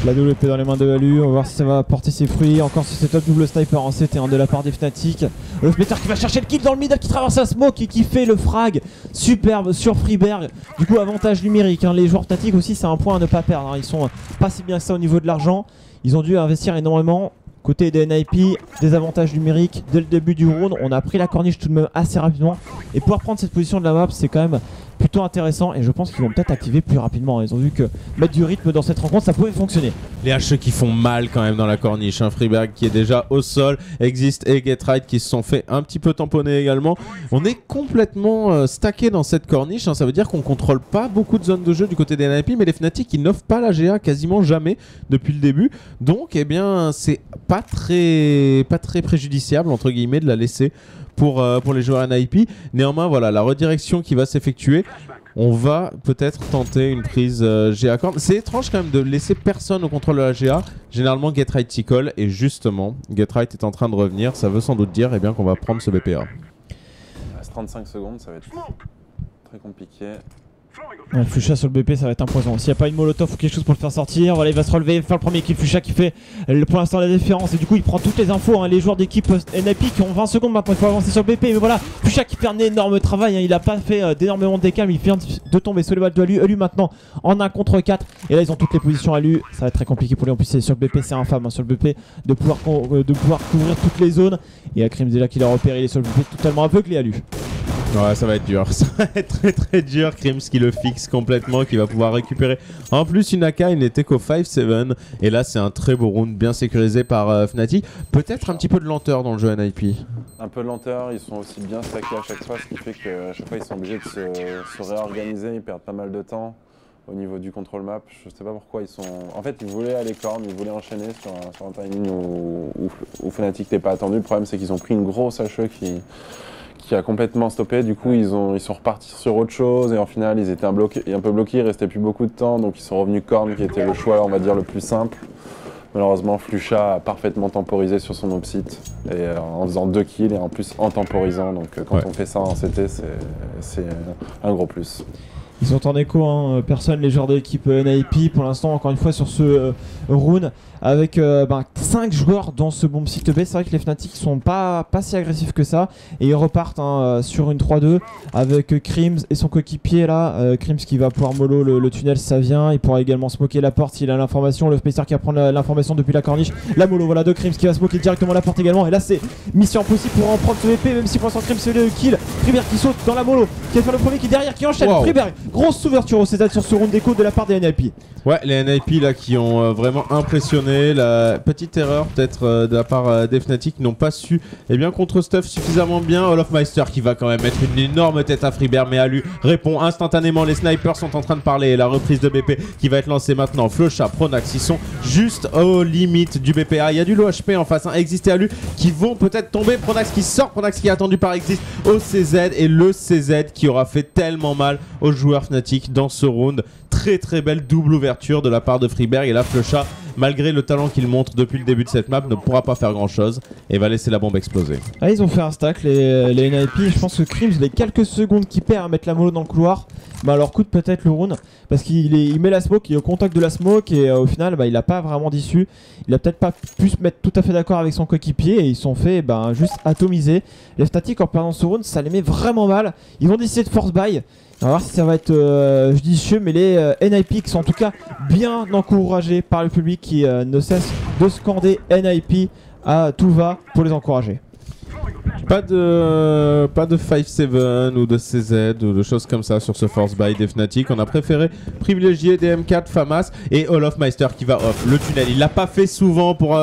La WP dans les mains de Alu, on va voir si ça va porter ses fruits. Encore sur cette double sniper en CT1 de la part des Fnatic. Olofmeister qui va chercher le kill dans le middle, qui traverse la smoke et qui fait le frag superbe sur Freeberg. Du coup, avantage numérique. Hein. Les joueurs Fnatic aussi, c'est un point à ne pas perdre. Hein. Ils sont pas si bien que ça au niveau de l'argent. Ils ont dû investir énormément. Côté des NIP, des avantages numériques dès le début du round. On a pris la corniche tout de même assez rapidement. Et pouvoir prendre cette position de la map, c'est quand même plutôt intéressant. Et je pense qu'ils vont peut-être activer plus rapidement. Ils ont vu que mettre du rythme dans cette rencontre, ça pouvait fonctionner. Les HE qui font mal quand même dans la corniche. Hein. Freeberg qui est déjà au sol. Exist et Getright qui se sont fait un petit peu tamponner également. On est complètement stacké dans cette corniche. Hein. Ça veut dire qu'on contrôle pas beaucoup de zones de jeu du côté des NIP. Mais les Fnatic, ils n'offrent pas la GA quasiment jamais depuis le début. Donc, eh bien, c'est pas très préjudiciable entre guillemets de la laisser pour les joueurs NIP. Néanmoins voilà la redirection qui va s'effectuer. On va peut-être tenter une prise GA corne. C'est étrange quand même de laisser personne au contrôle de la GA. Généralement Getright s'y colle et justement Getright est en train de revenir. Ça veut sans doute dire bien qu'on va prendre ce BPA. Il reste 35 secondes, ça va être très compliqué. Ouais, Flusha sur le BP, ça va être un poison. S'il n'y a pas une molotov ou quelque chose pour le faire sortir, voilà, il va se relever, il va faire le premier kill. Flusha qui fait pour l'instant la différence. Et du coup, il prend toutes les infos. Hein. Les joueurs d'équipe NIP qui ont 20 secondes maintenant, il faut avancer sur le BP. Mais voilà, Flusha qui fait un énorme travail. Hein. Il n'a pas fait d'énormément de dégâts, mais il vient de tomber sur les balles de Alu. Alu maintenant en 1 contre 4. Et là, ils ont toutes les positions Alu. Ça va être très compliqué pour lui. En plus, sur le BP, c'est infâme. Hein, sur le BP, de pouvoir couvrir toutes les zones. Et Akrim, déjà qu'il a repéré, il est sur le BP totalement aveuglé Alu. Ouais, ça va être dur, ça va être très dur. Krims qui le fixe complètement, qui va pouvoir récupérer en plus une AK. Il n'était qu'au 5-7 et là c'est un très beau round bien sécurisé par Fnatic. Peut-être un petit peu de lenteur dans le jeu NIP. Un peu de lenteur, ils sont aussi bien stackés à chaque fois, ce qui fait qu'à chaque fois ils sont obligés de se réorganiser, ils perdent pas mal de temps au niveau du contrôle map. Je sais pas pourquoi ils sont... En fait ils voulaient aller corne, ils voulaient enchaîner sur un timing où Fnatic n'était pas attendu. Le problème c'est qu'ils ont pris une grosse HE qui a complètement stoppé. Du coup ils sont repartis sur autre chose et en final ils étaient un peu bloqués, il restait plus beaucoup de temps, donc ils sont revenus corne qui était le choix on va dire le plus simple. Malheureusement Flusha a parfaitement temporisé sur son opsite et en faisant 2 kills et en plus en temporisant, donc quand on fait ça en CT c'est un gros plus. Ils sont en écho, hein, personne, les joueurs de l'équipe NIP pour l'instant, encore une fois sur ce round avec 5 joueurs dans ce bomb site B. C'est vrai que les Fnatic sont pas si agressifs que ça et ils repartent sur une 3-2 avec Krims et son coéquipier là. Krims qui va pouvoir mollo le tunnel si ça vient, il pourra également smoker la porte s'il a l'information. Olofmeister qui va prendre l'information depuis la corniche. La mollo voilà de Krims qui va smoker directement la porte également et là c'est mission impossible pour en prendre ce VP même si pour l'instant Krims fait le kill. Freeberg qui saute dans la mollo, qui va faire le premier qui est derrière, qui enchaîne. Wow. Freeberg, grosse ouverture au CZ sur ce round d'écho de la part des NIP. Ouais, les NIP là qui ont vraiment impressionné. La petite erreur peut-être de la part des Fnatic, n'ont pas su contre stuff suffisamment bien. Olofmeister qui va quand même mettre une énorme tête à Freeberg, mais Alu répond instantanément. Les snipers sont en train de parler. La reprise de BP qui va être lancée maintenant. Flusha, Pronax, ils sont juste aux limites du BPA. Il y a du low HP en face, Exist et Alu qui vont peut-être tomber. Pronax qui sort, Pronax qui est attendu par Exist au CZ et le CZ qui aura fait tellement mal aux joueurs Fnatic dans ce round. Très belle double ouverture de la part de Freeberg et là Flusha, malgré le talent qu'il montre depuis le début de cette map, ne pourra pas faire grand chose et va laisser la bombe exploser. Ah, ils ont fait un stack les NIP. Je pense que Krims, les quelques secondes qu'il perd à mettre la mollo dans le couloir, alors coûte peut-être le round parce qu'il met la smoke, il est au contact de la smoke et au final il a pas vraiment d'issue. Il a peut-être pas pu se mettre tout à fait d'accord avec son coéquipier et ils sont fait juste atomiser. Les Fnatic en perdant ce round, ça les met vraiment mal. Ils vont décider de force buy. On va voir si ça va être judicieux, mais les NIP qui sont en tout cas bien encouragés par le public qui ne cesse de scander NIP tout va pour les encourager. Pas de 5-7 ou de CZ ou de choses comme ça sur ce Force Buy des Fnatic. On a préféré privilégier des M4, FAMAS et Olofmeister qui va off. Le tunnel, il l'a pas fait souvent pour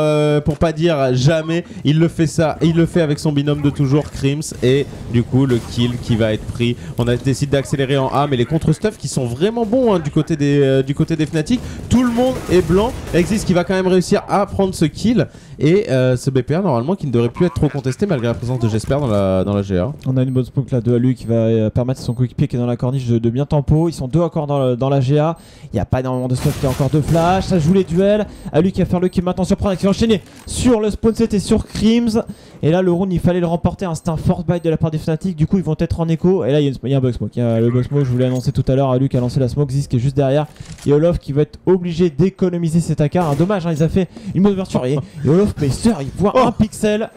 pas dire jamais. Il le fait avec son binôme de toujours, Crims, et du coup le kill qui va être pris. On a décidé d'accélérer en A, mais les contre-stuff qui sont vraiment bons hein, du côté des Fnatic. Tout le monde est blanc. Exist qui va quand même réussir à prendre ce kill. Et ce BPA normalement qui ne devrait plus être trop contesté malgré la présence de Jesper dans la GA. On a une bonne smoke là de Alu qui va permettre à son coéquipier qui est dans la corniche de bien tempo. Ils sont 2 encore dans la GA. Il n'y a pas énormément de stuff, il y a encore 2 flashs. Ça joue les duels. Alu qui va faire le kill maintenant sur Prana qui va enchaîner sur le spawn set et sur Crims. Et là le round il fallait le remporter. Hein. C'était un force buy de la part des Fnatic. Du coup ils vont être en écho. Et là il y a un bug smoke. Il y a le bug smoke, je vous l'ai annoncé tout à l'heure. Alu qui a lancé la smoke. Ziz qui est juste derrière. Et Olof qui va être obligé d'économiser cet AK. Dommage, hein, ils ont fait une bonne ouverture. Et Olofmeister il voit un pixel.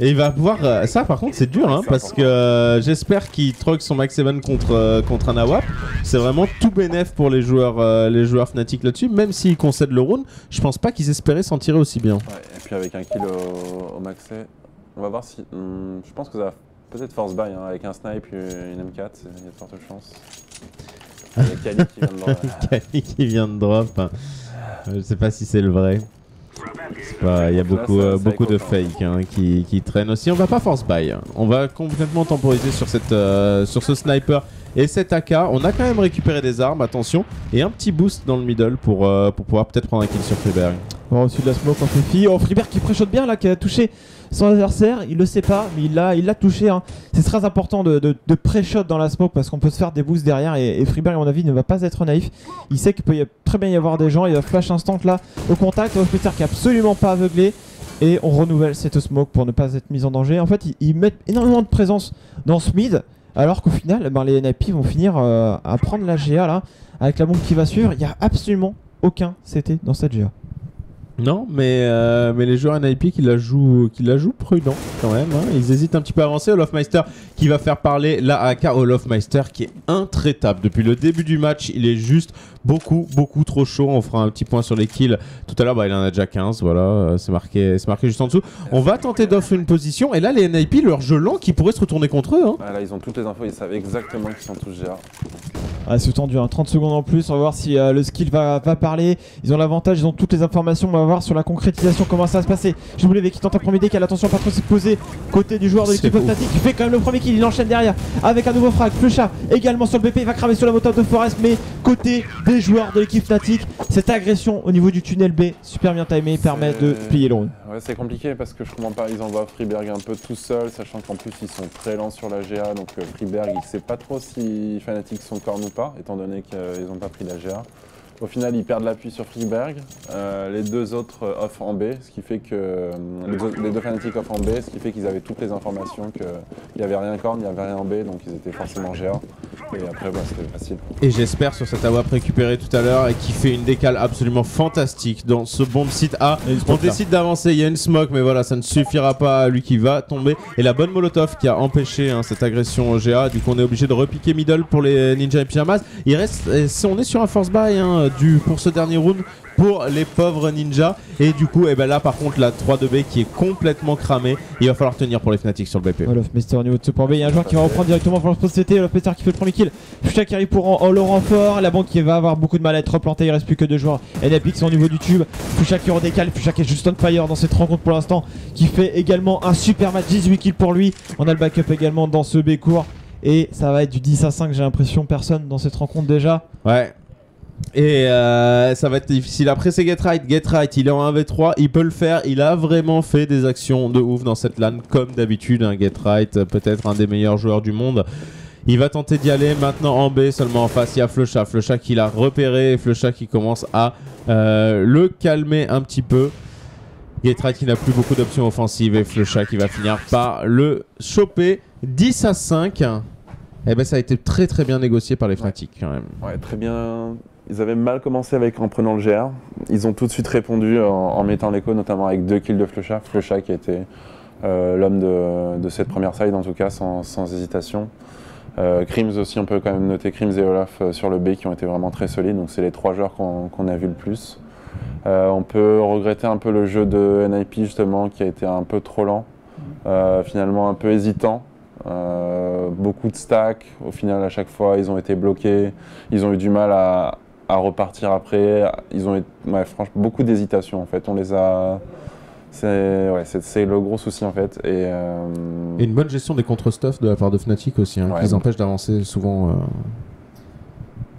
Et il va pouvoir... ça par contre c'est dur hein, parce que j'espère qu'il troque son Max 7 contre un AWAP. C'est vraiment tout bénef pour les joueurs Fnatic là-dessus. Même s'ils concèdent le round, je pense pas qu'ils espéraient s'en tirer aussi bien. Ouais, et puis avec un kill au Max 7, on va voir si... je pense que ça va peut-être force buy hein, avec un snipe et une M4, il y a de fortes chances. Il y a Kali qui vient de drop. Kali qui vient de drop. Je sais pas si c'est le vrai. Il y a beaucoup de fake hein, qui traînent aussi. On va pas force buy. On va complètement temporiser sur ce sniper et cet AK. On a quand même récupéré des armes, attention, et un petit boost dans le middle pour pouvoir peut-être prendre un kill sur Freeberg. On a reçu de la smoke en Fifi. Oh, Freeberg qui préchote bien là, qui a touché son adversaire. Il le sait pas, mais il l'a touché. Hein. C'est très important de pré-shot dans la smoke parce qu'on peut se faire des boosts derrière. Et Freeberg, à mon avis, ne va pas être naïf. Il sait qu'il peut très bien y avoir des gens. Il va flash instant là au contact. Olofmeister qui est absolument pas aveuglé. Et on renouvelle cette smoke pour ne pas être mis en danger. En fait, ils mettent énormément de présence dans ce mid. Alors qu'au final, les NIP vont finir à prendre la GA là. Avec la bombe qui va suivre. Il n'y a absolument aucun CT dans cette GA. Non, mais les joueurs NIP qui la jouent prudent quand même. Hein. Ils hésitent un petit peu à avancer. Olofmeister qui va faire parler la AK. Olofmeister qui est intraitable. Depuis le début du match, il est juste beaucoup trop chaud. On fera un petit point sur les kills tout à l'heure. Il en a déjà 15. Voilà, c'est marqué juste en dessous. On va tenter d'offrir une position. Et là, les NIP, leur jeu lent qui pourrait se retourner contre eux. Hein. Ah, là, ils ont toutes les infos. Ils savent exactement qu'ils sont tous GA. Ah, c'est tendu, hein. 30 secondes en plus. On va voir si le skill va parler. Ils ont l'avantage, ils ont toutes les informations. On va voir sur la concrétisation comment ça va se passer. JW qui tente un premier décal. Attention, pas trop s'exposer. Côté du joueur de l'équipe Fnatic qui fait quand même le premier kill. Il enchaîne derrière avec un nouveau frag. Flusha également sur le BP. Il va cramer sur la moto de Forest. Mais côté des joueurs de l'équipe Fnatic, cette agression au niveau du tunnel B, super bien timé, permet de plier le round. Ouais, c'est compliqué parce que je comprends pas. Ils envoient Freeberg un peu tout seul, sachant qu'en plus ils sont très lents sur la GA. Donc Freeberg, il sait pas trop si Fnatic sont corne ou pas, étant donné qu'ils n'ont pas pris la GA. Au final, ils perdent l'appui sur Freeberg, les deux autres off en B, ce qui fait que les deux Fnatic off en B, ce qui fait qu'ils avaient toutes les informations qu'il n'y avait rien corne, il n'y avait rien en B, donc ils étaient forcément GA. Et après, c'était facile. Et j'espère sur cette AWAP récupérée tout à l'heure et qui fait une décale absolument fantastique dans ce bomb site A. On décide d'avancer, il y a une smoke, mais voilà, ça ne suffira pas à lui qui va tomber. Et la bonne Molotov qui a empêché cette agression au GA. Du coup, on est obligé de repiquer middle pour les Ninja et Pyjamas. Il reste, on est sur un force buy pour ce dernier round pour les pauvres ninjas. Et du coup, là par contre, la 3-2B qui est complètement cramée. Il va falloir tenir pour les Fnatic sur le BP. Olofmeister au niveau de ce point B. Il y a un joueur qui va reprendre directement pour le post CT. Olofmeister qui fait le premier kill. Fusha qui arrive pour le renfort. La banque qui va avoir beaucoup de mal à être replantée. Il reste plus que 2 joueurs. NIP qui sont au niveau du tube. Fusha qui redécale. Fusha qui est juste on fire dans cette rencontre pour l'instant. Qui fait également un super match. 18 kills pour lui. On a le backup également dans ce B court. Et ça va être du 10 à 5. J'ai l'impression. Personne dans cette rencontre déjà. Ouais. Et ça va être difficile. Après c'est Get Right, il est en 1v3, il peut le faire, il a vraiment fait des actions de ouf dans cette LAN comme d'habitude. Get Right, peut-être un des meilleurs joueurs du monde. Il va tenter d'y aller maintenant en B, seulement en face il y a Flusha qui l'a repéré, et Flusha qui commence à le calmer un petit peu. Get Right qui n'a plus beaucoup d'options offensives et Flusha qui va finir par le choper. 10 à 5. Ça a été très bien négocié par les Fnatic quand même. Ouais, très bien. Ils avaient mal commencé en prenant le GR. Ils ont tout de suite répondu en mettant l'écho, notamment avec 2 kills de Flusha. Flusha qui a été l'homme de cette première side, en tout cas, sans hésitation. Crims aussi, on peut quand même noter Crims et Olaf sur le B qui ont été vraiment très solides. Donc c'est les 3 joueurs qu'on a vu le plus. On peut regretter un peu le jeu de NIP justement qui a été un peu trop lent, finalement un peu hésitant. Beaucoup de stacks, au final à chaque fois ils ont été bloqués, ils ont eu du mal à repartir après, ils ont eu franchement beaucoup d'hésitation en fait, on les a... C'est le gros souci en fait. Et une bonne gestion des contre-stuff de la part de Fnatic aussi, qui les empêche d'avancer souvent.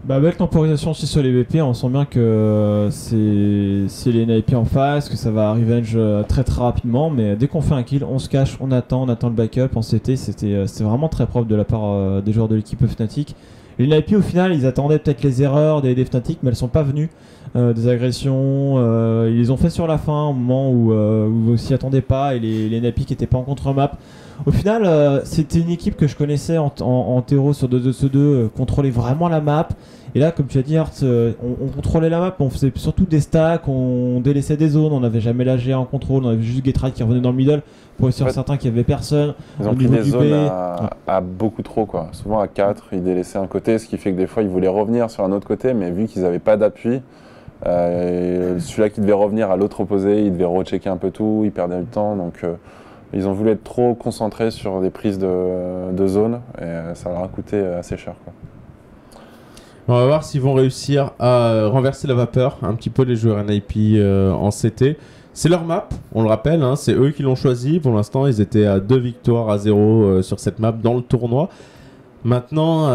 Belle temporisation aussi sur les BP, on sent bien que c'est les NIP en face, que ça va revenge très très rapidement, mais dès qu'on fait un kill, on se cache, on attend le backup. En CT, c'était vraiment très propre de la part des joueurs de l'équipe Fnatic. Les NIP au final, ils attendaient peut-être les erreurs des Fnatic, mais elles sont pas venues. Des agressions, ils les ont fait sur la fin, au moment où vous s'y attendez pas, et les NIP qui n'étaient pas en contre-map. Au final, c'était une équipe que je connaissais en terreau sur 2-2-2, contrôlait vraiment la map. Et là, comme tu as dit, Art, on contrôlait la map, on faisait surtout des stacks, on délaissait des zones, on n'avait jamais la GA en contrôle, on avait juste Getride qui revenait dans le middle pour être sûr certain qu'il n'y avait personne. Ils ont pris des zones à beaucoup trop, quoi. Souvent à 4, ils délaissaient un côté, ce qui fait que des fois ils voulaient revenir sur un autre côté, mais vu qu'ils n'avaient pas d'appui, celui-là qui devait revenir à l'autre opposé, il devait rechecker un peu tout, il perdait du temps, donc ils ont voulu être trop concentrés sur des prises de zone et ça leur a coûté assez cher, quoi. On va voir s'ils vont réussir à renverser la vapeur un petit peu, les joueurs NIP en CT. C'est leur map, on le rappelle, c'est eux qui l'ont choisi. Pour l'instant, ils étaient à 2 victoires à 0 sur cette map dans le tournoi. Maintenant,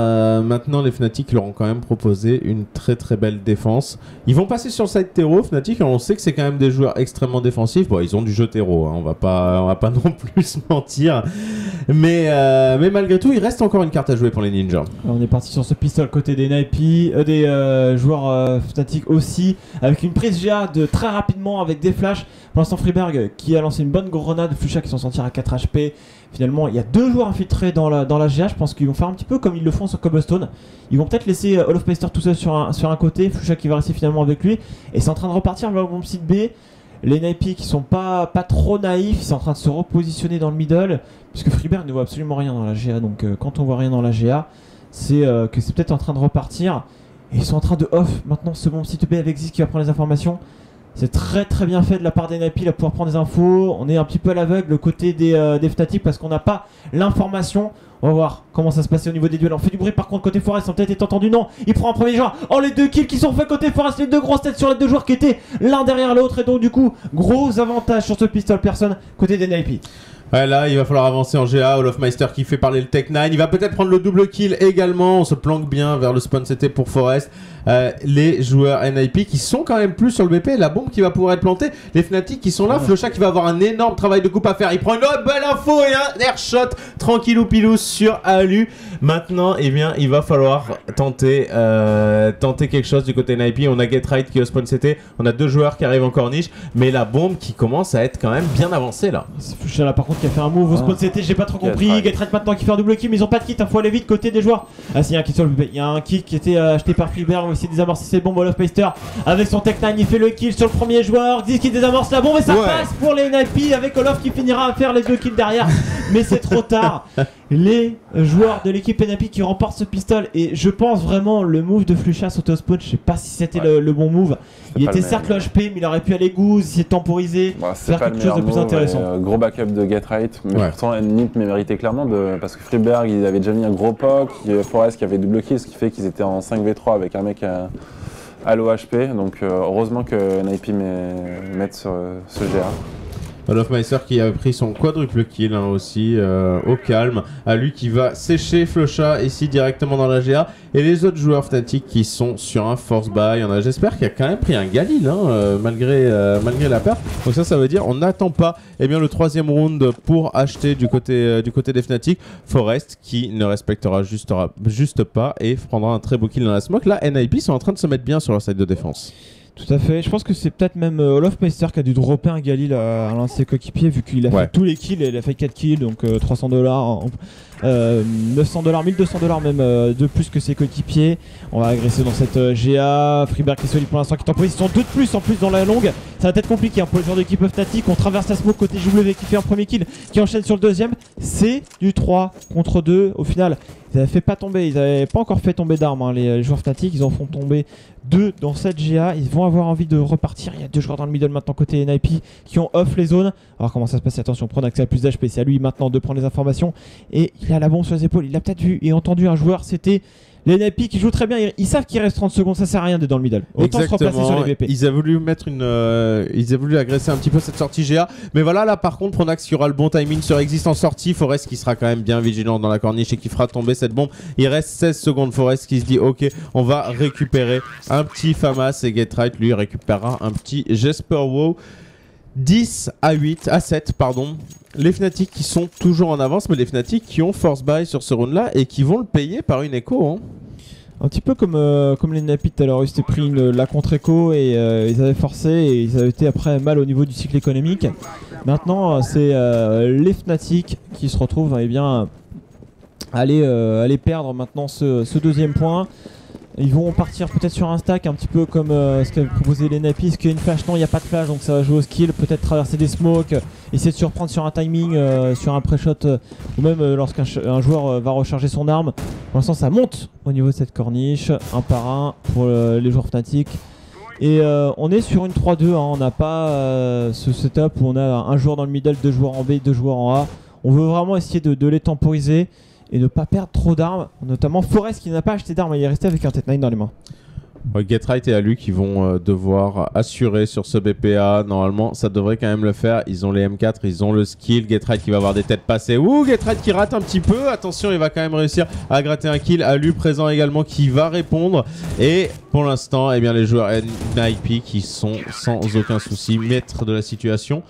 les Fnatic leur ont quand même proposé une très très belle défense. Ils vont passer sur le side terreau, Fnatic, et on sait que c'est quand même des joueurs extrêmement défensifs. Bon, ils ont du jeu terreau, on va pas non plus se mentir. Mais malgré tout, il reste encore une carte à jouer pour les Ninjas. On est parti sur ce pistol côté des NIP, des joueurs Fnatic aussi, avec une prise GA de très rapidement avec des flashs. Pour l'instant, Freeberg qui a lancé une bonne grenade, Flusha qui s'en sortir à 4 HP. Finalement, il y a 2 joueurs infiltrés dans la GA. Je pense qu'ils vont faire un petit peu comme ils le font sur Cobblestone. Ils vont peut-être laisser Olofmeister tout seul sur un côté, Flusha qui va rester finalement avec lui. Et c'est en train de repartir vers le bon site B. Les NIP qui sont pas trop naïfs, ils sont en train de se repositionner dans le middle, puisque Freeberg ne voit absolument rien dans la GA. Donc quand on voit rien dans la GA, c'est que c'est peut-être en train de repartir. Et ils sont en train de off maintenant ce bon site B avec Ziz qui va prendre les informations. C'est très très bien fait de la part des NIP, là, pouvoir prendre des infos. On est un petit peu à l'aveugle côté des Fnatic parce qu'on n'a pas l'information. On va voir comment ça se passait au niveau des duels. On fait du bruit par contre côté Forest, ça a peut-être été entendu. Non, il prend un premier joueur. Oh, les 2 kills qui sont faits côté Forest, les 2 grosses têtes sur les 2 joueurs qui étaient l'un derrière l'autre. Et donc du coup, gros avantage sur ce pistol personne côté des NIP. Ouais, là, il va falloir avancer en GA. Olofmeister qui fait parler le Tech9. Il va peut-être prendre le double kill également. On se planque bien vers le spawn CT pour Forest. Les joueurs NIP qui sont quand même plus sur le BP. La bombe qui va pouvoir être plantée. Les Fnatic qui sont là. Flusha qui va avoir un énorme travail de coupe à faire. Il prend une belle info et un airshot tranquillou pilou sur Alu. Maintenant, eh bien, il va falloir tenter quelque chose du côté NIP. On a Getride qui est au spawn CT. On a 2 joueurs qui arrivent en corniche. Mais la bombe qui commence à être quand même bien avancée là. C'est Flusha là par contre qui a fait un move au spawn CT, j'ai pas trop compris. Getride maintenant qui fait un double kill, mais ils ont pas de kit, faut aller vite côté des joueurs. Ah si, il y a un kit sur le BP, il y a un kit qui était acheté par Freeberg, on va essayer de désamorcer ces bombes. Olofmeister avec son Tech9, il fait le kill sur le premier joueur, Ziz qui désamorce la bombe et ça passe pour les NIP avec Olof qui finira à faire les 2 kills derrière. Mais c'est trop tard. Les joueurs de l'équipe NIP qui remportent ce pistol, et je pense vraiment le move de Flusha sauter au spawn, je sais pas si c'était le bon move. Il était certes le HP, mais il aurait pu aller goose, essayer de temporiser, faire quelque chose de plus intéressant. Gros backup de Getride, mais pourtant NIP méritait clairement parce que Freeberg il avait déjà mis un gros poke, Forest qui avait double kill, ce qui fait qu'ils étaient en 5v3 avec un mec à l'OHP, donc heureusement que NIP mette ce GA. Olofmeister qui a pris son quadruple kill aussi au calme, à lui qui va sécher Flusha ici directement dans la GA, et les autres joueurs Fnatic qui sont sur un force buy. J'espère qu'il a quand même pris un Galil malgré la perte, donc ça veut dire on n'attend pas le 3e round pour acheter du côté des Fnatic. Forest qui ne respectera juste pas et prendra un très beau kill dans la smoke. Là NIP sont en train de se mettre bien sur leur side de défense. Tout à fait, je pense que c'est peut-être même Olofmeister qui a dû dropper un Galil à l'un de ses coéquipiers, vu qu'il a fait tous les kills, et il a fait 4 kills, donc $300 $900, $1200 même de plus que ses coéquipiers. On va agresser dans cette GA. Freeberg qui est solide pour l'instant, qui est en position 2 de plus en plus dans la longue. Ça va être compliqué pour le joueur d'équipe Fnatic. On traverse la smoke côté JW qui fait un premier kill, qui enchaîne sur le deuxième. C'est du 3 contre 2 au final. Ils n'avaient pas encore fait tomber d'armes les joueurs Fnatic. Ils en font tomber 2 dans cette GA. Ils vont avoir envie de repartir. Il y a 2 joueurs dans le middle maintenant côté NIP qui ont off les zones. Alors comment ça se passe? Attention, Pronax a plus d'HP. C'est à lui maintenant de prendre les informations. Et il a la bombe sur les épaules. Il a peut-être vu et entendu un joueur. C'était les NIP qui jouent très bien. Ils savent qu'il reste 30 secondes. Ça sert à rien d'être dans le middle. Autant se replacer sur les VP. Ils ont voulu mettre ils ont voulu agresser un petit peu cette sortie GA. Mais voilà, là par contre, Pronax qui aura le bon timing sur Exist en sortie. Forest qui sera quand même bien vigilant dans la corniche et qui fera tomber cette bombe. Il reste 16 secondes. Forest qui se dit ok, on va récupérer un petit Famas, et Get-Right lui récupérera un petit Jesper Wow. 10 à 7 pardon. Les Fnatic qui sont toujours en avance, mais les Fnatic qui ont force buy sur ce round là et qui vont le payer par une écho hein. Un petit peu comme les Napi tout à l'heure, ils s'étaient pris la contre-écho et ils avaient forcé et ils avaient été après mal au niveau du cycle économique. Maintenant c'est les Fnatic qui se retrouvent eh bien, aller perdre maintenant ce deuxième point. Ils vont partir peut-être sur un stack un petit peu comme ce qu'avaient proposé les Napi. Est-ce qu'il y a une flash? Non, il n'y a pas de flash, donc ça va jouer au skill. Peut-être traverser des smokes, essayer de surprendre sur un timing, sur un pré-shot, ou même lorsqu'un joueur va recharger son arme. Pour l'instant, ça monte au niveau de cette corniche, un par un pour les joueurs Fnatic. Et on est sur une 3-2, hein. On n'a pas ce setup où on a un joueur dans le middle, 2 joueurs en B, 2 joueurs en A. On veut vraiment essayer de les temporiser et ne pas perdre trop d'armes, notamment Forest qui n'a pas acheté d'armes, il est resté avec un Tet9 dans les mains. Get-Right et Alu qui vont devoir assurer sur ce BPA. Normalement, ça devrait quand même le faire. Ils ont les M4, ils ont le skill. Get-Right qui va avoir des têtes passées. Ouh, Get-Right qui rate un petit peu. Attention, il va quand même réussir à gratter un kill. Alu présent également qui va répondre. Et pour l'instant, eh bien, les joueurs NIP qui sont sans aucun souci maîtres de la situation.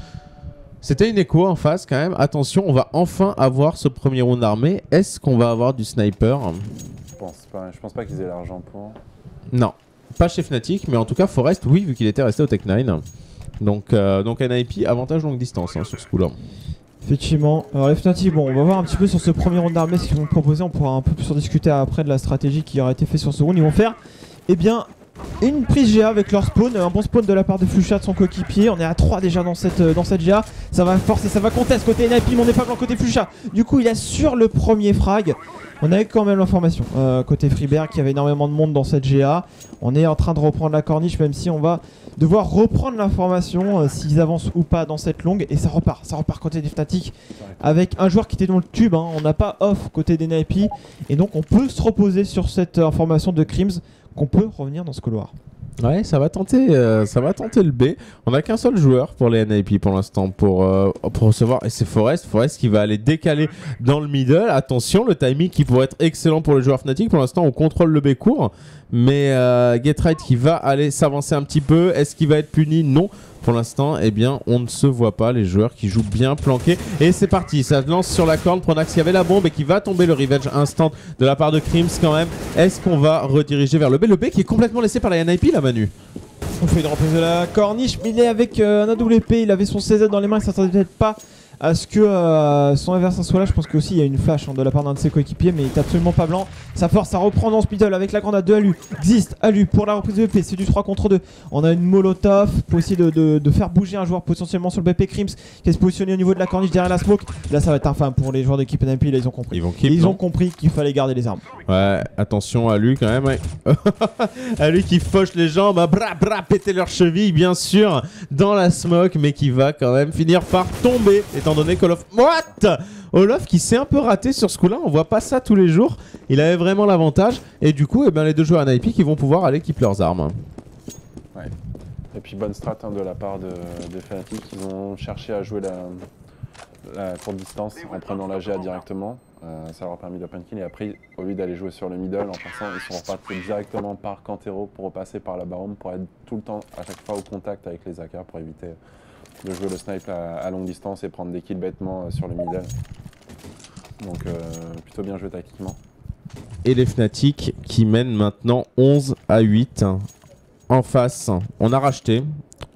C'était une écho en face quand même. Attention, on va enfin avoir ce premier round armé. Est-ce qu'on va avoir du sniper? Je pense pas qu'ils aient l'argent pour. Non, pas chez Fnatic, mais en tout cas Forest, oui, vu qu'il était resté au Tech9. Donc NIP, avantage longue distance hein, sur ce coup-là. Effectivement. Alors les Fnatic, bon, on va voir un petit peu sur ce premier round d'armée ce qu'ils vont proposer. On pourra un peu plus en discuter après de la stratégie qui aura été faite sur ce round. Ils vont faire, eh bien, une prise GA avec leur spawn, un bon spawn de la part de Flusha de son coéquipier. On est à 3 déjà dans cette GA. Ça va forcer, ça va contester côté NIP, mais on n'est pas blanc côté Flusha. Du coup, il assure le premier frag. On avait quand même l'information côté Freeberg qu'il y avait énormément de monde dans cette GA. On est en train de reprendre la corniche, même si on va devoir reprendre l'information s'ils avancent ou pas dans cette longue. Et ça repart côté des Fnatic avec un joueur qui était dans le tube. Hein. On n'a pas off côté des NIP. Et donc on peut se reposer sur cette information de Crims qu'on peut revenir dans ce couloir. Ouais, ça va tenter le B. On n'a qu'un seul joueur pour les NIP pour l'instant pour recevoir, et c'est Forest qui va aller décaler dans le middle. Attention, le timing qui pourrait être excellent pour les joueurs Fnatic. Pour l'instant, on contrôle le B court, mais Get-Right qui va aller s'avancer un petit peu. Est-ce qu'il va être puni? Non. Pour l'instant, eh bien, on ne se voit pas les joueurs qui jouent bien planqués. Et c'est parti, ça lance sur la corne. Pronax qui avait la bombe et qui va tomber le revenge instant de la part de Crims quand même. Est-ce qu'on va rediriger vers le B? Le B qui est complètement laissé par la NIP là, Manu. On fait une reprise de la corniche, mais il est avec un AWP. Il avait son CZ dans les mains, il s'attendait peut-être pas à ce que son adversaire soit là. Je pense qu'aussi il y a une flash de la part d'un de ses coéquipiers, mais il est absolument pas blanc. Ça force à reprendre dans ce middle avec la grenade de Alu. Existe Alu pour la reprise de BP, c'est du 3 contre 2. On a une molotov pour essayer de faire bouger un joueur potentiellement sur le BP. Crims qui est se positionné au niveau de la corniche derrière la smoke. Là ça va être infâme pour les joueurs d'équipe NIP, là ils ont compris. Ils ont compris qu'il fallait garder les armes. Ouais, attention à lui quand même. Ouais. À lui qui fauche les jambes, péter leurs chevilles bien sûr dans la smoke, mais qui va quand même finir par tomber étant donné qu'Olof... What? Olof qui s'est un peu raté sur ce coup-là, on voit pas ça tous les jours. Il avait vraiment l'avantage et du coup, eh ben, les deux joueurs NIP qui vont pouvoir aller keep leurs armes. Ouais. Et puis bonne strat de la part des Fnatic, ils ont cherché à jouer la courte distance en prenant la GA directement. Ça leur a permis d'open kill et après, au lieu d'aller jouer sur le middle, en passant, ils sont repartis directement par Cantero pour repasser par la Baron pour être tout le temps à chaque fois au contact avec les hackers pour éviter de jouer le snipe à longue distance et prendre des kills bêtement sur le middle. Donc plutôt bien joué tactiquement. Et les Fnatic qui mènent maintenant 11 à 8. En face, on a racheté.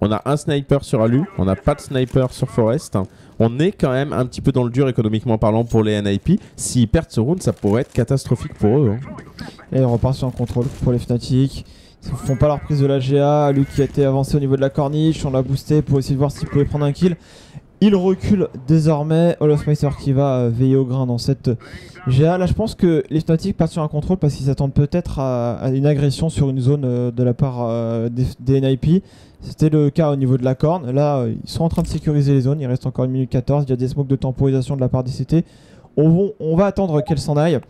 On a un sniper sur Alu, on n'a pas de sniper sur Forest. On est quand même un petit peu dans le dur économiquement parlant pour les NIP. S'ils perdent ce round, ça pourrait être catastrophique pour eux. Et on repart sur un contrôle pour les Fnatic. Ils ne font pas leur prise de la GA. Luc qui a été avancé au niveau de la corniche, on l'a boosté pour essayer de voir s'il pouvait prendre un kill. Il recule désormais. Olofmeister qui va veiller au grain dans cette GA. Là, je pense que les Fnatic partent sur un contrôle parce qu'ils s'attendent peut-être à une agression sur une zone de la part des NIP. C'était le cas au niveau de la corne. Là, ils sont en train de sécuriser les zones. Il reste encore 1 minute 14. Il y a des smokes de temporisation de la part des CT. On va attendre qu'elle s'en aille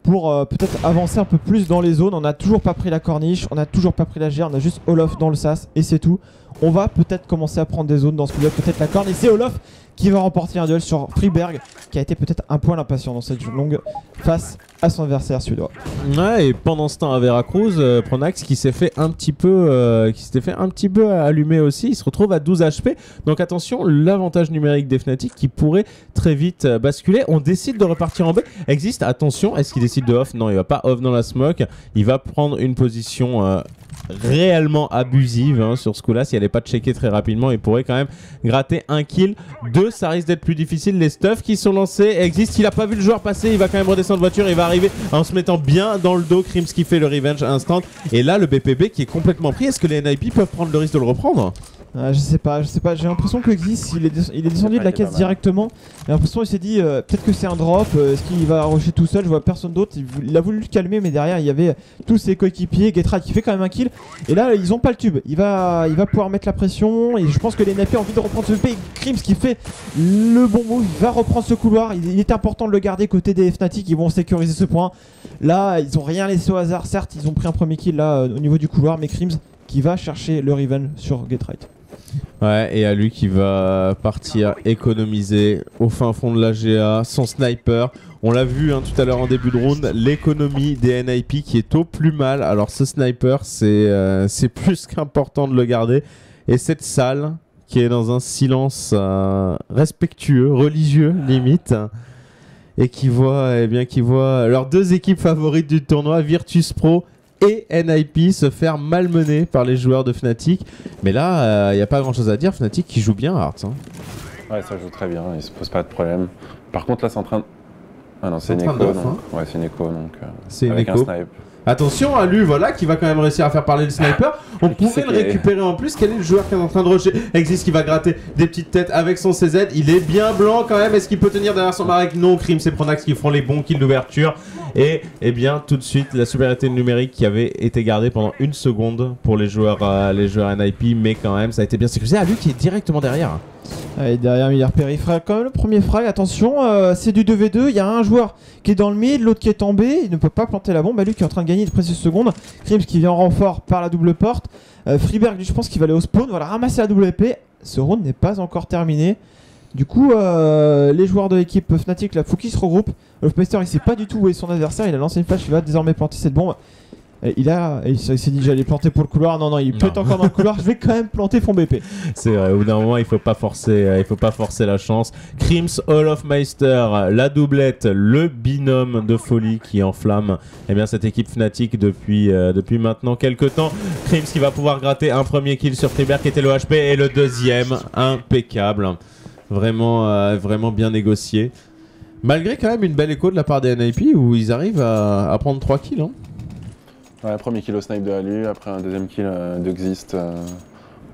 pour peut-être avancer un peu plus dans les zones. On n'a toujours pas pris la corniche, on n'a toujours pas pris la GR, on a juste Olof dans le sas et c'est tout. On va peut-être commencer à prendre des zones dans ce milieu, peut-être la corne, et c'est Olof qui va remporter un duel sur Freeberg, qui a été peut-être un point l'impatient dans cette longue face à son adversaire suédois. Ouais, et pendant ce temps à Veracruz, Pronax qui s'est fait un petit peu allumer aussi, il se retrouve à 12 HP. Donc attention, l'avantage numérique des Fnatic qui pourrait très vite basculer. On décide de repartir en B. Existe, attention, est-ce qu'il décide de off? Non, il va pas off dans la smoke. Il va prendre une position réellement abusive sur ce coup-là. Si elle n'est pas checkée très rapidement, il pourrait quand même gratter un kill. 2, ça risque d'être plus difficile. Les stuffs qui sont lancés existent. Il a pas vu le joueur passer, il va quand même redescendre voiture. Il va arriver en se mettant bien dans le dos. Krims qui fait le revenge instant. Et là, le BPB qui est complètement pris. Est-ce que les NIP peuvent prendre le risque de le reprendre? Je sais pas. J'ai l'impression que Xis il est descendu de la caisse directement. J'ai l'impression qu'il s'est dit peut-être que c'est un drop. Est-ce qu'il va rusher tout seul? Je vois personne d'autre. Il a voulu le calmer, mais derrière il y avait tous ses coéquipiers. Getrad qui fait quand même un kill. Et là ils ont pas le tube. Il va pouvoir mettre la pression. Et je pense que les NIP ont envie de reprendre ce BP. Krims qui fait le bon move. Il va reprendre ce couloir. Il est important de le garder côté des Fnatic. Ils vont sécuriser ce point. Là ils ont rien laissé au hasard. Certes ils ont pris un premier kill là au niveau du couloir, mais Krims qui va chercher le revenge sur Getrad. Ouais, et à lui qui va partir économiser au fin fond de la GA son sniper. On l'a vu tout à l'heure en début de round, l'économie des NIP qui est au plus mal. Alors ce sniper, c'est plus qu'important de le garder. Et cette salle qui est dans un silence respectueux, religieux limite, et qui voit leurs 2 équipes favorites du tournoi, Virtus Pro et NIP, se faire malmener par les joueurs de Fnatic. Mais là, il n'y a pas grand chose à dire. Fnatic qui joue bien Heart. Ouais, ça joue très bien, il se pose pas de problème. Par contre, là, c'est en train de. Ah non, c'est une en train écho. d'off, Donc... Ouais, c'est une écho. Donc, c'est une avec écho. un snipe. Attention à lui, voilà, qui va quand même réussir à faire parler le sniper. On pouvait le récupérer en plus. Quel est le joueur qui est en train de rusher? Existe qui va gratter des petites têtes avec son CZ. Il est bien blanc quand même. Est-ce qu'il peut tenir derrière son Marek? Non, Krims et Pronax qui feront les bons kills d'ouverture. Et bien tout de suite la supériorité numérique qui avait été gardée pendant 1 seconde pour les joueurs NIP, mais quand même ça a été bien sécurisé. À lui qui est directement derrière. Et derrière il repère, il fera quand même le premier frag. Attention, c'est du 2v2. Il y a un joueur qui est dans le mid, l'autre qui est en B. Il ne peut pas planter la bombe. Lui qui est en train de gagner de précieuses secondes. Krims qui vient en renfort par la double porte. Freeberg, lui, je pense qu'il va aller au spawn. Voilà, ramasser la double épée. Ce round n'est pas encore terminé. Du coup, les joueurs de l'équipe Fnatic, là, faut qu'ils se regroupent. Olofmeister, il sait pas du tout où est son adversaire. Il a lancé une flash, il va désormais planter cette bombe. Il s'est dit j'allais planter pour le couloir. Non, il peut être encore dans le couloir. Je vais quand même planter fond BP. C'est vrai, au bout d'un moment il faut pas forcer la chance. Krims, Olofmeister, la doublette, le binôme de folie qui enflamme cette équipe Fnatic depuis maintenant quelques temps. Krims qui va pouvoir gratter un premier kill sur Freeberg qui était le HP, et le deuxième impeccable. Vraiment bien négocié. Malgré quand même une belle écho de la part des NIP où ils arrivent à prendre 3 kills. Ouais, premier kill au snipe de Alu, après un deuxième kill de Xist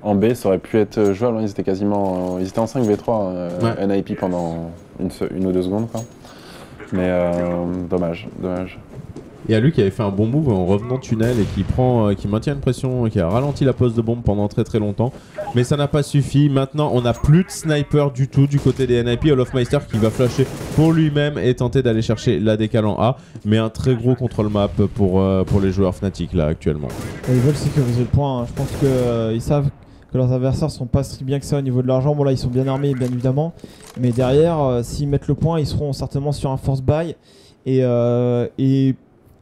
en B, ça aurait pu être jouable. Ils étaient ils étaient en 5v3 NIP pendant une ou 2 secondes, quoi. Mais dommage. Et à lui qui avait fait un bon move en revenant tunnel et qui maintient une pression, qui a ralenti la pose de bombe pendant très longtemps. Mais ça n'a pas suffi. Maintenant, on n'a plus de sniper du tout du côté des NIP. Olofmeister qui va flasher pour lui-même et tenter d'aller chercher la décale en A. Mais un très gros contrôle map pour les joueurs Fnatic là actuellement. Ils veulent sécuriser le point. Je pense qu'ils savent que leurs adversaires sont pas si bien que ça au niveau de l'argent. Bon là, ils sont bien armés, bien évidemment. Mais derrière, s'ils mettent le point, ils seront certainement sur un force buy. Et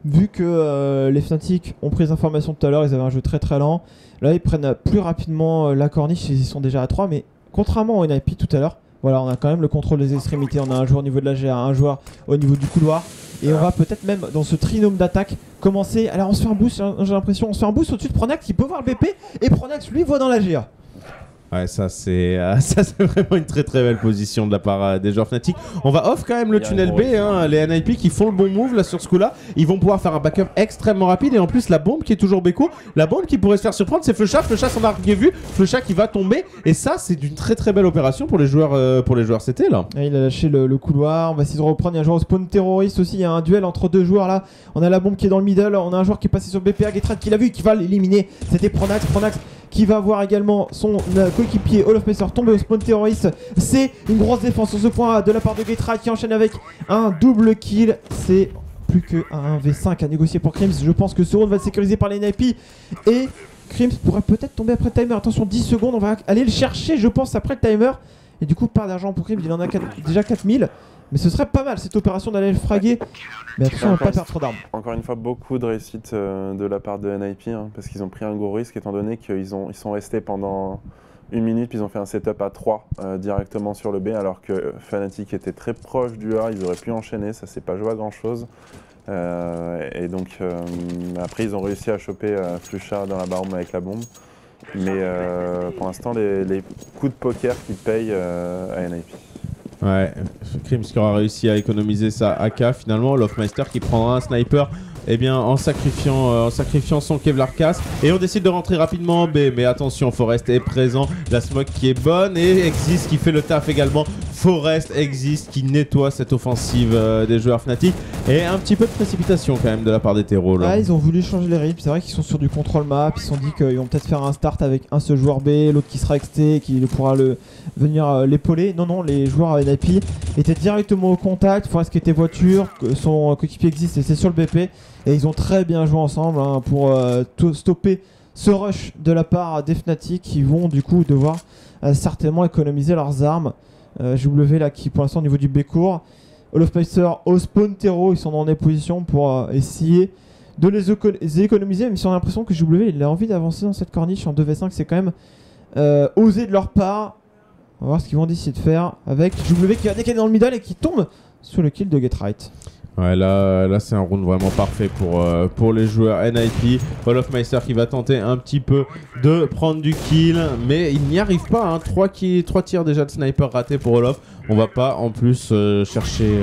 vu que les Fnatic ont pris les informations tout à l'heure, ils avaient un jeu très lent. Là, ils prennent plus rapidement la corniche, ils sont déjà à 3. Mais contrairement au NIP tout à l'heure, voilà, on a quand même le contrôle des extrémités. On a un joueur au niveau de la GA, un joueur au niveau du couloir. Et on va peut-être même dans ce trinôme d'attaque commencer. Alors on se fait un boost, j'ai l'impression, on se fait un boost au-dessus de Pronax qui peut voir le BP. Et Pronax lui voit dans la GA. Ouais, ça c'est vraiment une très très belle position de la part des joueurs Fnatic. On va off quand même le tunnel B, hein, les NIP qui font le bon move là sur ce coup-là. Ils vont pouvoir faire un backup extrêmement rapide et en plus la bombe qui est toujours Beko, la bombe qui pourrait se faire surprendre, c'est Flusha s'en a vu, Flusha qui va tomber et ça c'est d'une très très belle opération pour les joueurs CT là. Et il a lâché le couloir, on va essayer de reprendre, il y a un joueur au spawn terroriste aussi, il y a un duel entre deux joueurs là. On a la bombe qui est dans le middle, on a un joueur qui est passé sur BPA, Getrad qui l'a vu, qui va l'éliminer. C'était Pronax qui va voir également son coéquipier Olofmeister tomber au spawn terroriste. C'est une grosse défense sur ce point de la part de Getrad qui enchaîne avec un double kill. C'est plus qu'un 1v5 à négocier pour Crims. Je pense que ce round va être sécurisé par les NIP et Crims pourrait peut-être tomber après le timer. Attention, 10 secondes, on va aller le chercher je pense après le timer. Et du coup pas d'argent pour Crims, il en a déjà 4000. Mais ce serait pas mal cette opération d'aller le fraguer. Mais attention, on va pas perdre trop d'armes. Encore une fois, beaucoup de réussite de la part de NIP, hein, parce qu'ils ont pris un gros risque étant donné qu'ils sont restés pendant une minute, puis ils ont fait un setup à 3 directement sur le B, alors que Fnatic était très proche du A, ils auraient pu enchaîner, ça s'est pas joué à grand chose. Et donc après ils ont réussi à choper Flusha dans la barre avec la bombe. Mais pour l'instant, les coups de poker qui payent à NIP. Ouais, Crims qui aura réussi à économiser sa AK finalement, Lofmeister qui prendra un sniper en sacrifiant son Kevlar Cass et on décide de rentrer rapidement en B, mais attention, Forest est présent, la smoke qui est bonne et Exist qui fait le taf également. Forest, Exist qui nettoie cette offensive des joueurs Fnatic et un petit peu de précipitation quand même de la part des terreaux là. Ah, ils ont voulu changer les rythmes, c'est vrai qu'ils sont sur du contrôle map, ils se sont dit qu'ils vont peut-être faire un start avec un seul joueur B, l'autre qui sera XT, qui pourra venir l'épauler. Non, les joueurs NIP étaient directement au contact, Forest qui était voiture, son coéquipier Exist et c'est sur le BP. Et ils ont très bien joué ensemble pour stopper ce rush de la part des Fnatic qui vont du coup devoir certainement économiser leurs armes. JW là qui pour l'instant au niveau du B-court. Olofmeister au spawn terreau, ils sont dans des positions pour essayer de les économiser, même si on a l'impression que JW il a envie d'avancer dans cette corniche en 2v5, c'est quand même osé de leur part. On va voir ce qu'ils vont décider de faire avec JW qui va décaler dans le middle et qui tombe sur le kill de Getright. Ouais, là c'est un round vraiment parfait pour les joueurs NIP. Olofmeister qui va tenter un petit peu de prendre du kill, mais il n'y arrive pas. Hein. 3 tirs déjà de sniper ratés pour Olof. On va pas en plus chercher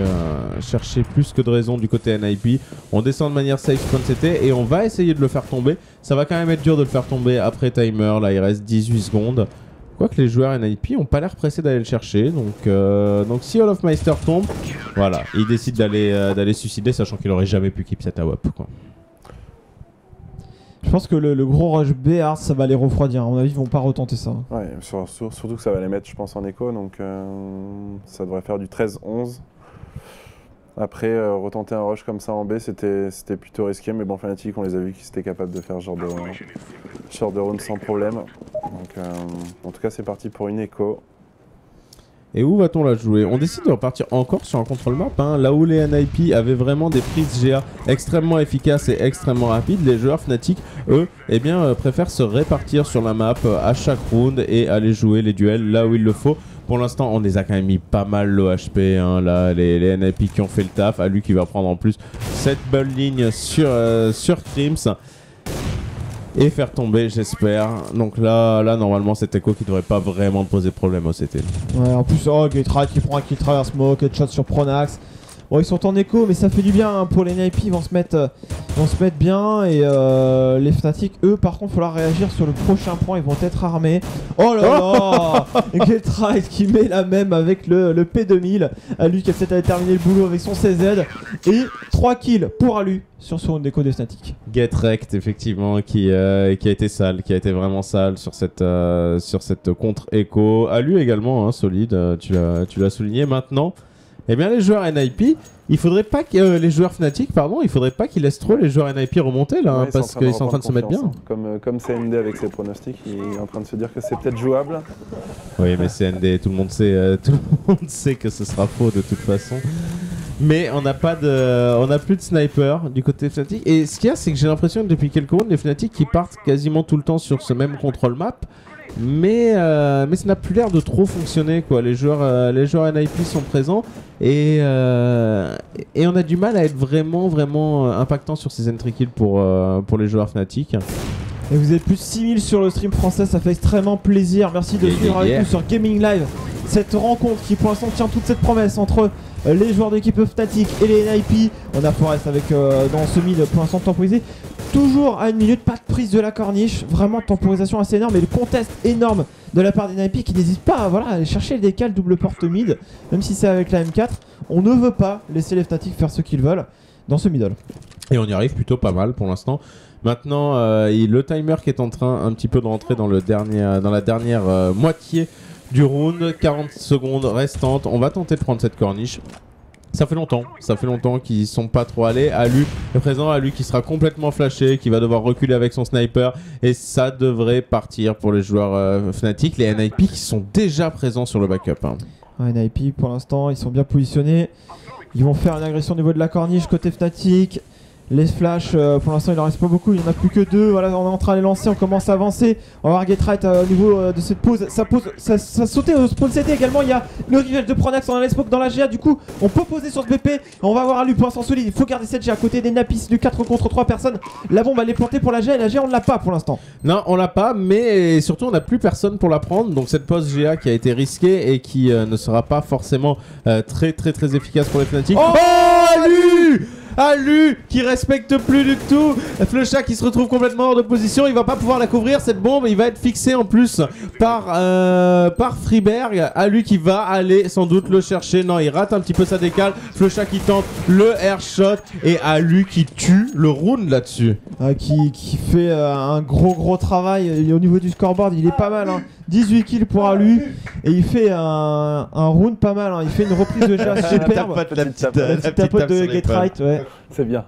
plus que de raison du côté NIP. On descend de manière safe spawn CT et on va essayer de le faire tomber. Ça va quand même être dur de le faire tomber après timer. Là il reste 18 secondes. Quoique les joueurs NIP n'ont pas l'air pressés d'aller le chercher, donc si Olofmeister tombe, voilà, il décide d'aller suicider, sachant qu'il aurait jamais pu keep cette AWP, quoi. Je pense que le gros rush B, Hard, ça va les refroidir. À mon avis, ils vont pas retenter ça. Ouais, surtout que ça va les mettre, je pense, en écho, donc ça devrait faire du 13-11. Après, retenter un rush comme ça en B, c'était plutôt risqué, mais bon, Fnatic, on les a vus qu'ils étaient capables de faire ce genre de round sans problème. Donc, en tout cas, c'est parti pour une écho. Et où va-t-on la jouer? On décide de repartir encore sur un contrôle map, hein, là où les NIP avaient vraiment des prises GA extrêmement efficaces et extrêmement rapides. Les joueurs Fnatic, eux, préfèrent se répartir sur la map à chaque round et aller jouer les duels là où il le faut. Pour l'instant, on les a quand même mis pas mal l'OHP, hein, là, les NIP qui ont fait le taf. À lui qui va prendre en plus cette belle ligne sur Crims. Et faire tomber, j'espère. Donc là, normalement, cet écho qui devrait pas vraiment poser problème au CT. Ouais, en plus, Getrad qui prend un kill travers smoke, headshot sur Pronax. Bon, ils sont en écho, mais ça fait du bien pour les NIP. Ils vont se mettre bien. Et les Fnatic, eux, par contre, il va falloir réagir sur le prochain point. Ils vont être armés. Oh là là Getrad qui met la même avec le P2000. Alu qui a peut-être terminé le boulot avec son CZ. Et 3 kills pour Alu sur son déco des Fnatic. Getrect, effectivement, qui a été sale, qui a été vraiment sale sur cette contre-écho. Alu également, hein, solide, tu l'as souligné. Maintenant, eh bien, les joueurs NIP, il faudrait pas que les joueurs Fnatic, pardon, il faudrait pas qu'ils laissent trop les joueurs NIP remonter là, hein, parce qu'ils sont en train de se mettre bien. Comme CND avec ses pronostics, il est en train de se dire que c'est peut-être jouable. Oui, mais CND, tout le monde sait que ce sera faux de toute façon. Mais on n'a plus de sniper du côté Fnatic. Et ce qu'il y a, c'est que j'ai l'impression que depuis quelques rounds, les Fnatic qui partent quasiment tout le temps sur ce même contrôle map. Mais ça n'a plus l'air de trop fonctionner, quoi. Les joueurs NIP sont présents et on a du mal à être vraiment impactant sur ces entry kills pour les joueurs Fnatic. Et vous êtes plus de 6000 sur le stream français, ça fait extrêmement plaisir. Merci de suivre avec nous sur Gaming Live cette rencontre qui pour l'instant tient toute cette promesse entre les joueurs d'équipe Fnatic et les NIP. On a Forest avec dans ce mid pour l'instant temporisé. Toujours à 1 minute, pas de prise de la corniche, vraiment temporisation assez énorme et le contest énorme de la part des NIP qui n'hésite pas à aller chercher le décal double porte mid, même si c'est avec la M4. On ne veut pas laisser les Fnatic faire ce qu'ils veulent dans ce middle. Et on y arrive plutôt pas mal pour l'instant. Maintenant, le timer qui est en train un petit peu de rentrer dans la dernière moitié du round, 40 secondes restantes. On va tenter de prendre cette corniche. Ça fait longtemps qu'ils sont pas trop allés. Alu est présent, Alu qui sera complètement flashé, qui va devoir reculer avec son sniper. Et ça devrait partir pour les joueurs Fnatic. Les NIP qui sont déjà présents sur le backup. Hein. Ouais, NIP pour l'instant, ils sont bien positionnés. Ils vont faire une agression au niveau de la corniche côté Fnatic. Les flashs, pour l'instant il en reste pas beaucoup, il n'y en a plus que 2. Voilà, on est en train de les lancer, on commence à avancer. On va voir Getright au niveau de cette pause. Ça sautait au spawn CT également. Il y a le rival de Pronax, on a l'espoke dans la GA. Du coup, on peut poser sur ce BP. On va voir Alu pour l'instant solide. Il faut garder cette GA à côté des Napis du 4 contre 3 personnes. La bombe elle est plantée pour la GA et la GA on ne l'a pas pour l'instant. Non, on l'a pas, mais surtout on n'a plus personne pour la prendre. Donc cette pause GA qui a été risquée et qui ne sera pas forcément très efficace pour les Fnatic. Oh, Alu Alu qui respecte plus du tout. Flusha qui se retrouve complètement hors de position. Il va pas pouvoir la couvrir cette bombe. Il va être fixé en plus par Freeberg. Alu qui va aller sans doute le chercher. Non, il rate un petit peu sa décale. Flusha qui tente le airshot et Alu qui tue le round là-dessus. Qui fait un gros travail. Et au niveau du scoreboard, il est pas mal. Hein. 18 kills pour Alu et il fait un round pas mal. Hein. Il fait une reprise de GA superbe. La petite tapote de Getright, ouais. C'est bien.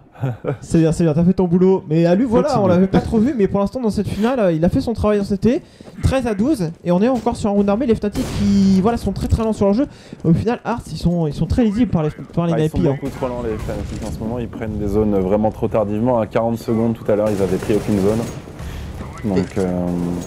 C'est bien, t'as fait ton boulot. Mais Alu, voilà, on l'avait pas trop vu, mais pour l'instant dans cette finale, il a fait son travail en CT. 13-12 et on est encore sur un round armé. Les Fnatic qui sont très lents sur leur jeu. Au final, Arts, ils sont très lisibles par les NIP. Ils sont beaucoup trop lents les Fnatic en ce moment. Ils prennent des zones vraiment trop tardivement. À 40 secondes tout à l'heure, ils avaient pris aucune zone. Donc,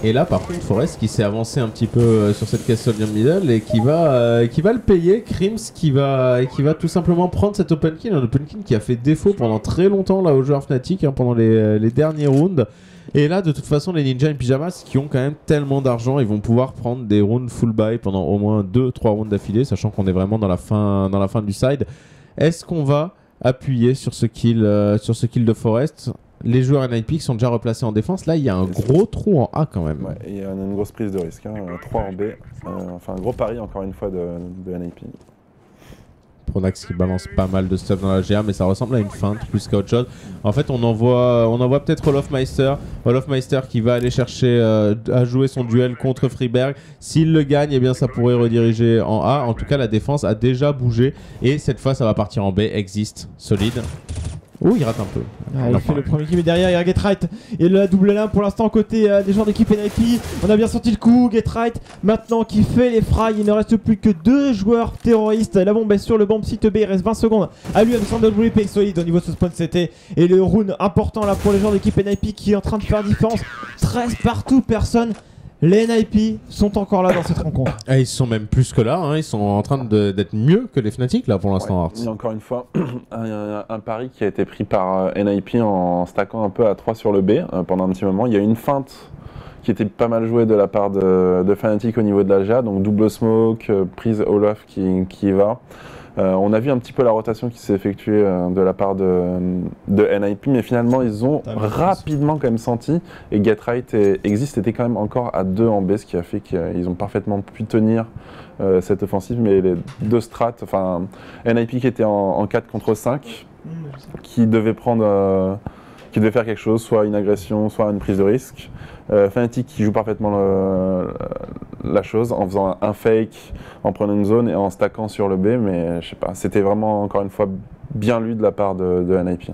et là par contre Forest qui s'est avancé un petit peu sur cette castle bien middle et qui va le payer. Crims qui va tout simplement prendre cet open kill, un open kill qui a fait défaut pendant très longtemps là aux joueurs Fnatic pendant les derniers rounds. Et là de toute façon les ninjas in pyjamas qui ont quand même tellement d'argent, ils vont pouvoir prendre des rounds full buy pendant au moins 2-3 rounds d'affilée, sachant qu'on est vraiment dans la fin du side. Est-ce qu'on va appuyer sur ce kill de Forest? Les joueurs NIP qui sont déjà replacés en défense, là il y a un gros trou en A quand même. Ouais, il y a une grosse prise de risque, hein. 3 en B, enfin un gros pari encore une fois de NIP. Pronax qui balance pas mal de stuff dans la GA, mais ça ressemble à une feinte plus qu'à autre chose. En fait on envoie peut-être Olofmeister qui va aller chercher à jouer son duel contre Freeberg. S'il le gagne, eh bien ça pourrait rediriger en A. En tout cas la défense a déjà bougé et cette fois ça va partir en B. Existe, solide. Ouh, il rate un peu. Il fait le premier kill, mais derrière il y a Getright et la double L1 pour l'instant côté des joueurs d'équipe NIP. On a bien senti le coup. Getright maintenant qui fait les frays. Il ne reste plus que 2 joueurs terroristes. La bombe est sur le bomb site B. Il reste 20 secondes. À lui avec son WP solide au niveau de ce spawn CT. Et le round important là pour les joueurs d'équipe NIP qui est en train de faire différence. 13 partout, personne. Les NIP sont encore là dans cette rencontre. Et ils sont même plus que là, hein. Ils sont en train d'être mieux que les Fnatic là pour l'instant. Ouais. Il y a encore une fois un pari qui a été pris par NIP en stackant un peu à 3 sur le B pendant un petit moment. Il y a une feinte qui était pas mal jouée de la part de Fnatic au niveau de la GA, donc double smoke, prise Olaf qui y va. On a vu un petit peu la rotation qui s'est effectuée de la part de NIP, mais finalement ils ont rapidement quand même senti, et Getright et Exist étaient quand même encore à 2 en B, ce qui a fait qu'ils ont parfaitement pu tenir cette offensive, mais les 2 strats, enfin NIP qui était en 4 contre 5, qui devait faire quelque chose, soit une agression, soit une prise de risque. Fnatic qui joue parfaitement la chose en faisant un fake, en prenant une zone et en stackant sur le B, mais je sais pas, c'était vraiment encore une fois bien lu de la part de NIP.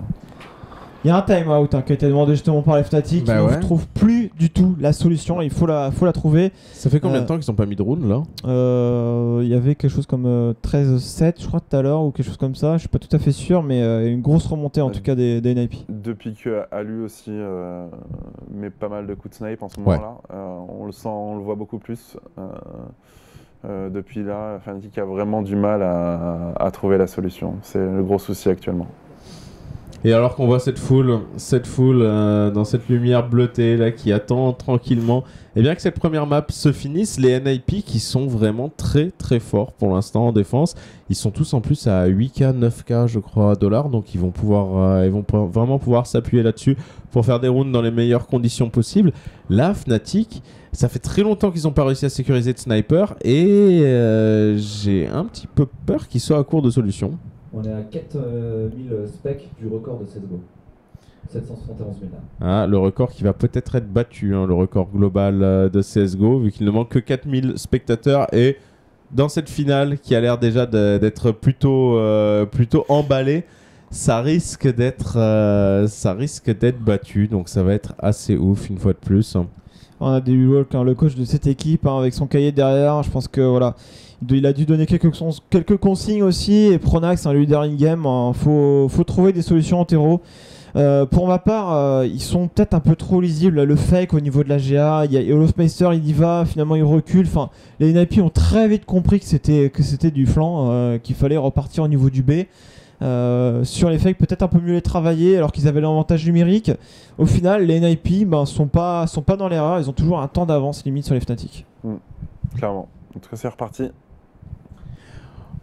Il y a un timeout qui a été demandé justement par les Fnatic. Ils ne trouvent plus du tout la solution. Il faut la trouver. Ça fait combien de temps qu'ils n'ont pas mis de round là? Il y avait quelque chose comme 13-7 je crois tout à l'heure ou quelque chose comme ça. Je suis pas tout à fait sûr, mais une grosse remontée en tout cas des NIP. Depuis que Alu aussi met pas mal de coups de snipe en ce moment-là, on le sent, on le voit beaucoup plus. Depuis là, Fnatic a vraiment du mal à trouver la solution. C'est le gros souci actuellement. Et alors qu'on voit cette foule dans cette lumière bleutée là qui attend tranquillement, et bien que cette première map se finisse, les NIP qui sont vraiment très très forts pour l'instant en défense, ils sont tous en plus à 8K, 9K je crois dollars, donc ils vont vraiment pouvoir s'appuyer là-dessus pour faire des rounds dans les meilleures conditions possibles. Là, Fnatic, ça fait très longtemps qu'ils n'ont pas réussi à sécuriser de sniper et j'ai un petit peu peur qu'ils soient à court de solutions. On est à 4000 specs du record de CSGO. 771 000 là. Ah, le record qui va peut-être être battu, hein, le record global de CSGO, vu qu'il ne manque que 4000 spectateurs. Et dans cette finale qui a l'air déjà d'être plutôt emballée, ça risque d'être battu. Donc ça va être assez ouf une fois de plus. On a David Walk, le coach de cette équipe, avec son cahier derrière. Je pense que voilà, il a dû donner quelques consignes aussi. Et Pronax, un leader in-game, faut trouver des solutions en terreau. Pour ma part, ils sont peut-être un peu trop lisibles. Le fake au niveau de la GA, il y a Olofmeister, il y va, finalement il recule. Enfin, les NIP ont très vite compris que c'était du flanc, qu'il fallait repartir au niveau du B. Sur les fakes, peut-être un peu mieux les travailler alors qu'ils avaient l'avantage numérique. Au final, les NIP sont pas dans l'erreur, ils ont toujours un temps d'avance limite sur les Fnatic. Clairement. En tout cas, c'est reparti.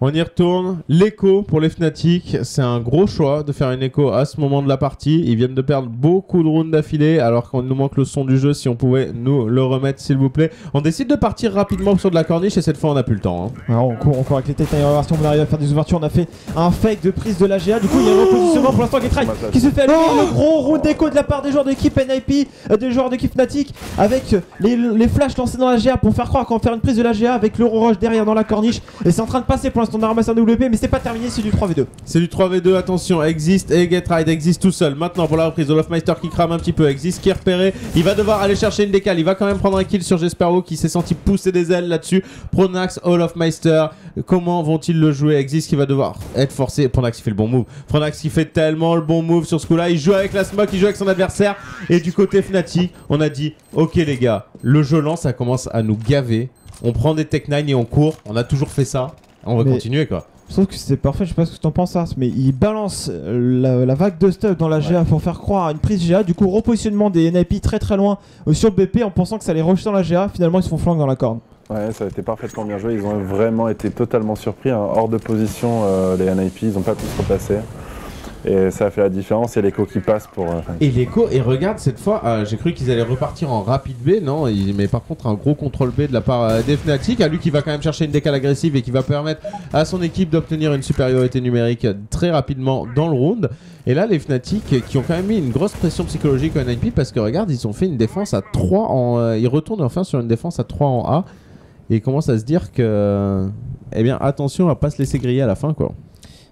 On y retourne. L'écho pour les Fnatic, c'est un gros choix de faire une écho à ce moment de la partie. Ils viennent de perdre beaucoup de rounds d'affilée alors qu'on nous manque le son du jeu. Si on pouvait nous le remettre s'il vous plaît. On décide de partir rapidement sur de la corniche et cette fois on n'a plus le temps. Alors on court avec les Titan Inversion, on arrive à faire des ouvertures. On a fait un fake de prise de la GA. Du coup il y a un repositionnement pour l'instant qui se fait allumer. Le gros round d'écho de la part des joueurs d'équipe NIP, des joueurs d'équipe Fnatic, avec les flashs lancés dans la GA pour faire croire qu'on va faire une prise de la GA avec l'Eurorush derrière dans la corniche. Et c'est en train de passer pour l'instant. On a ramassé un WP mais c'est pas terminé, c'est du 3v2. C'est du 3v2, attention, Exist et GetRide, Exist tout seul. Maintenant pour la reprise, Olofmeister qui crame un petit peu, Exist qui est repéré, il va devoir aller chercher une décale, il va quand même prendre un kill sur Jesperwo qui s'est senti pousser des ailes là-dessus. Pronax, Olofmeister, comment vont-ils le jouer? Exist qui va devoir être forcé, Pronax qui fait le bon move, Pronax qui fait tellement le bon move sur ce coup-là, il joue avec la smoke, il joue avec son adversaire. Et du côté Fnatic, on a dit, ok les gars, le jeu lent, ça commence à nous gaver, on prend des Tech 9 et on court, on a toujours fait ça. On va continuer quoi. Je trouve que c'est parfait, je sais pas ce que t'en penses Ars, mais il balance la vague de stuff dans la GA pour faire croire à une prise GA. Du coup repositionnement des NIP très très loin sur le BP en pensant que ça allait rejeter dans la GA. Finalement ils se font flank dans la corne. Ouais, ça a été parfaitement bien joué, ils ont vraiment été totalement surpris, hein. Hors de position les NIP, ils n'ont pas pu se replacer. Et ça a fait la différence, et l'écho qui passe pour... Et l'écho, et regarde cette fois, j'ai cru qu'ils allaient repartir en rapide B, non, mais par contre un gros contrôle B de la part des Fnatic, à lui qui va quand même chercher une décale agressive et qui va permettre à son équipe d'obtenir une supériorité numérique très rapidement dans le round. Et là les Fnatic qui ont quand même mis une grosse pression psychologique au NIP parce que regarde, ils ont fait une défense à 3 en... ils retournent enfin sur une défense à 3 en A et ils commencent à se dire que... Eh bien attention à pas se laisser griller à la fin quoi.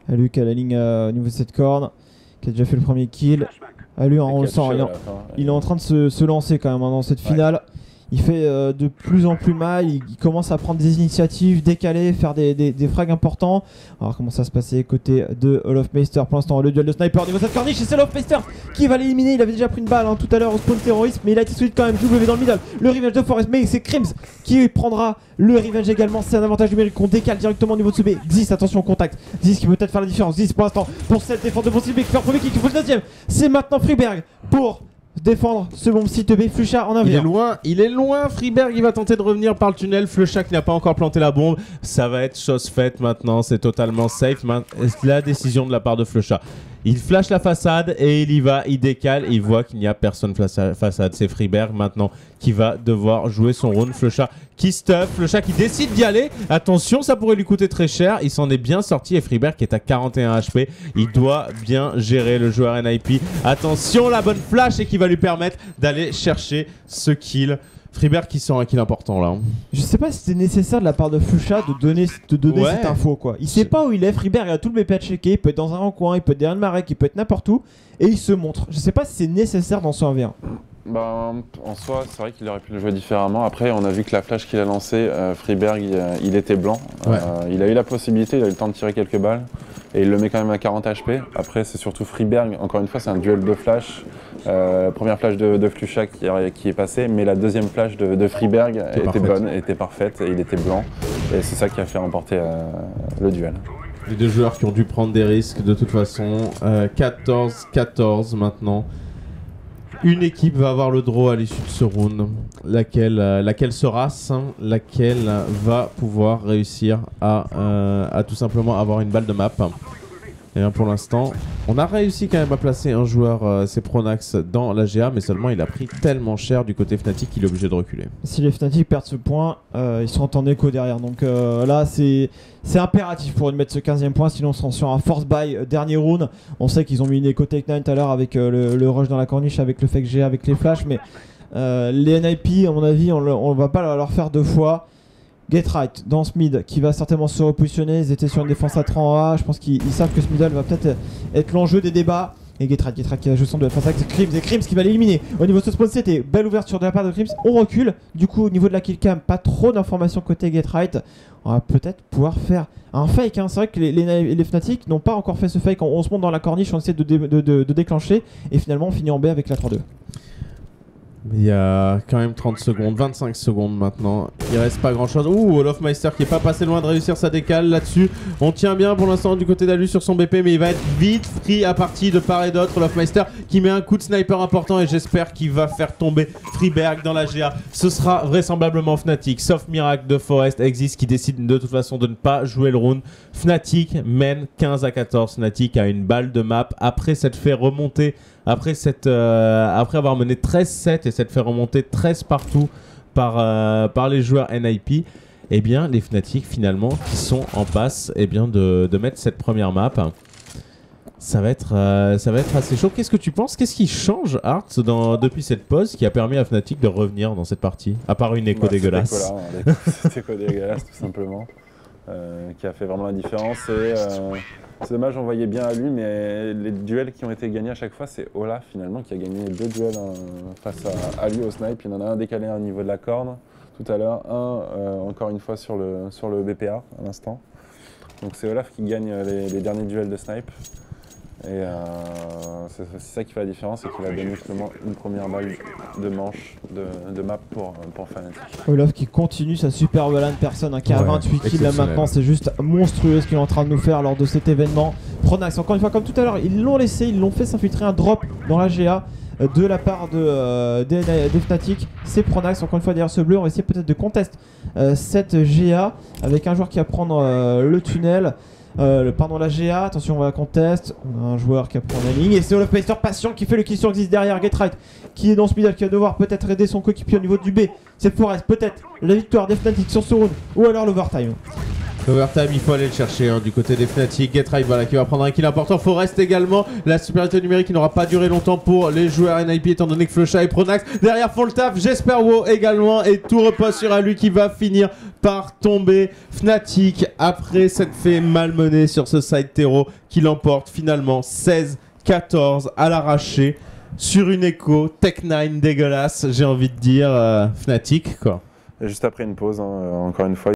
Luc à la ligne au niveau de cette corne, qui a déjà fait le premier kill. Lui, on le sent, il est en train de se lancer quand même dans cette finale. Il fait de plus en plus mal, il commence à prendre des initiatives, décaler, faire des frags importants. Alors comment ça va se passer côté de Olofmeister? Pour l'instant le duel de sniper au niveau de cette corniche et c'est Olofmeister qui va l'éliminer. Il avait déjà pris une balle tout à l'heure au spawn terrorisme, mais il a été solide quand même. W dans le middle, le revenge de Forest, mais c'est Crims qui prendra le revenge également. C'est un avantage numérique qu'on décale directement au niveau de ce B. Xis, attention au contact, Xis qui peut peut-être faire la différence. Xis pour l'instant pour cette défense de bon site B qui fait un premier kick, qui faut le deuxième. C'est maintenant Freeberg pour défendre ce bon site B. Flusha en 1v1. Il est loin, Freeberg il va tenter de revenir par le tunnel. Flusha qui n'a pas encore planté la bombe. Ça va être chose faite maintenant, c'est totalement safe. La décision de la part de Flusha. Il flash la façade et il y va, il décale, il voit qu'il n'y a personne façade. C'est Freeberg maintenant qui va devoir jouer son round. Flusha qui stuff, Flusha qui décide d'y aller. Attention, ça pourrait lui coûter très cher. Il s'en est bien sorti et Freeberg qui est à 41 HP. Il doit bien gérer le joueur NIP. Attention, la bonne flash et qui va lui permettre d'aller chercher ce kill. Freeberg qui sort un kill important là. Je sais pas si c'était nécessaire de la part de Flusha de donner cette info quoi. Il sait pas où il est, Freeberg il a tout le BP à checker, il peut être dans un recoin, il peut être derrière une marée, il peut être n'importe où et il se montre. Je sais pas si c'est nécessaire dans ce 1v1. Bah, en soi, c'est vrai qu'il aurait pu le jouer différemment. Après, on a vu que la flash qu'il a lancée, Freeberg, il était blanc. Ouais. Il a eu la possibilité, il a eu le temps de tirer quelques balles. Et il le met quand même à 40 HP. Après, c'est surtout Freeberg. Encore une fois, c'est un duel de flash. Première flash de Flusha qui est passée, mais la deuxième flash de Freeberg était bonne, était parfaite et il était blanc. Et c'est ça qui a fait remporter le duel. Les deux joueurs qui ont dû prendre des risques de toute façon. 14-14 maintenant. Une équipe va avoir le draw à l'issue de ce round. Laquelle sera-ce? Laquelle va pouvoir réussir à tout simplement avoir une balle de map? Et bien pour l'instant, on a réussi quand même à placer un joueur, c'est Pronax, dans la GA, mais seulement il a pris tellement cher du côté Fnatic qu'il est obligé de reculer. Si les Fnatic perdent ce point, ils sont en écho derrière. Donc là, c'est impératif pour eux de mettre ce 15e point, sinon on sera sur un force buy dernier round. On sait qu'ils ont mis une écho Tech9 tout à l'heure avec le rush dans la corniche, avec le fake GA, avec les flashs, mais les NIP, à mon avis, on va pas leur faire deux fois. Get Right dans ce mid qui va certainement se repositionner. Ils étaient sur une défense à 30 A. Je pense qu'ils savent que ce middle va peut-être être l'enjeu des débats. Et Get Right qui va jouer son duel face à Crims. Et Crims qui va l'éliminer. Au niveau de ce spawn, c'était belle ouverture de la part de Crims. On recule. Du coup, au niveau de la kill cam, pas trop d'informations côté Get Right. On va peut-être pouvoir faire un fake. Hein. C'est vrai que les Fnatic n'ont pas encore fait ce fake. On se monte dans la corniche, on essaie de déclencher. Et finalement, on finit en B avec la 3-2. Il y a quand même 30 secondes, 25 secondes maintenant. Il reste pas grand chose. Ouh, Olofmeister qui est pas passé loin de réussir sa décale là-dessus. On tient bien pour l'instant du côté d'Alu sur son BP, mais il va être vite pris à partie de part et d'autre. Olofmeister qui met un coup de sniper important et j'espère qu'il va faire tomber Freeberg dans la GA. Ce sera vraisemblablement Fnatic, sauf miracle de Forest Exist qui décide de toute façon de ne pas jouer le round. Fnatic mène 15-14. Fnatic a une balle de map après s'être fait remonter. Après avoir mené 13-7 et s'être fait remonter 13 partout par les joueurs NIP, eh bien les Fnatic finalement qui sont en passe de mettre cette première map. Ça va être assez chaud. Qu'est-ce que tu penses? Qu'est-ce qui change Art depuis cette pause qui a permis à Fnatic de revenir dans cette partie? À part une écho dégueulasse. Cette écho dégueulasse tout simplement. Qui a fait vraiment la différence. C'est dommage, on voyait bien à lui, mais les duels qui ont été gagnés à chaque fois, c'est Olaf finalement qui a gagné 2 duels face à lui au snipe. Il en a un décalé au niveau de la corne tout à l'heure, encore une fois sur le BPA à l'instant. Donc c'est Olaf qui gagne les derniers duels de snipe. Et c'est ça qui fait la différence, c'est qu'il a donné justement une première balle de manche de map pour Fnatic. Olaf qui continue sa superbe LAN personne, qui a 28 kills là maintenant, c'est juste monstrueux ce qu'il est en train de nous faire lors de cet événement. Pronax, encore une fois, comme tout à l'heure, ils l'ont fait s'infiltrer un drop dans la GA de la part des Fnatic. C'est Pronax, encore une fois derrière ce bleu, on va essayer peut-être de contest cette GA avec un joueur qui va prendre le tunnel. La GA, attention, on va contest. On a un joueur qui a pris la ligne et c'est Olofmeister patient qui fait le kill sur Exist derrière. Get Right qui est dans ce middle qui va devoir peut-être aider son coéquipier au niveau du B. C'est Forest, peut-être la victoire des Fnatic sur ce round ou alors l'overtime. L'overtime, il faut aller le chercher du côté des Fnatic. Get Right, voilà, qui va prendre un kill important. Forest également. La supériorité numérique qui n'aura pas duré longtemps pour les joueurs NIP étant donné que Flusha et Pronax derrière font le taf. J'espère WoW également. Et tout repose sur lui qui va finir par tomber. Fnatic, après s'être fait malmener sur ce side terreau, qui l'emporte finalement 16-14 à l'arraché sur une écho. Tech9 dégueulasse, j'ai envie de dire. Fnatic, quoi. Et juste après une pause, encore une fois.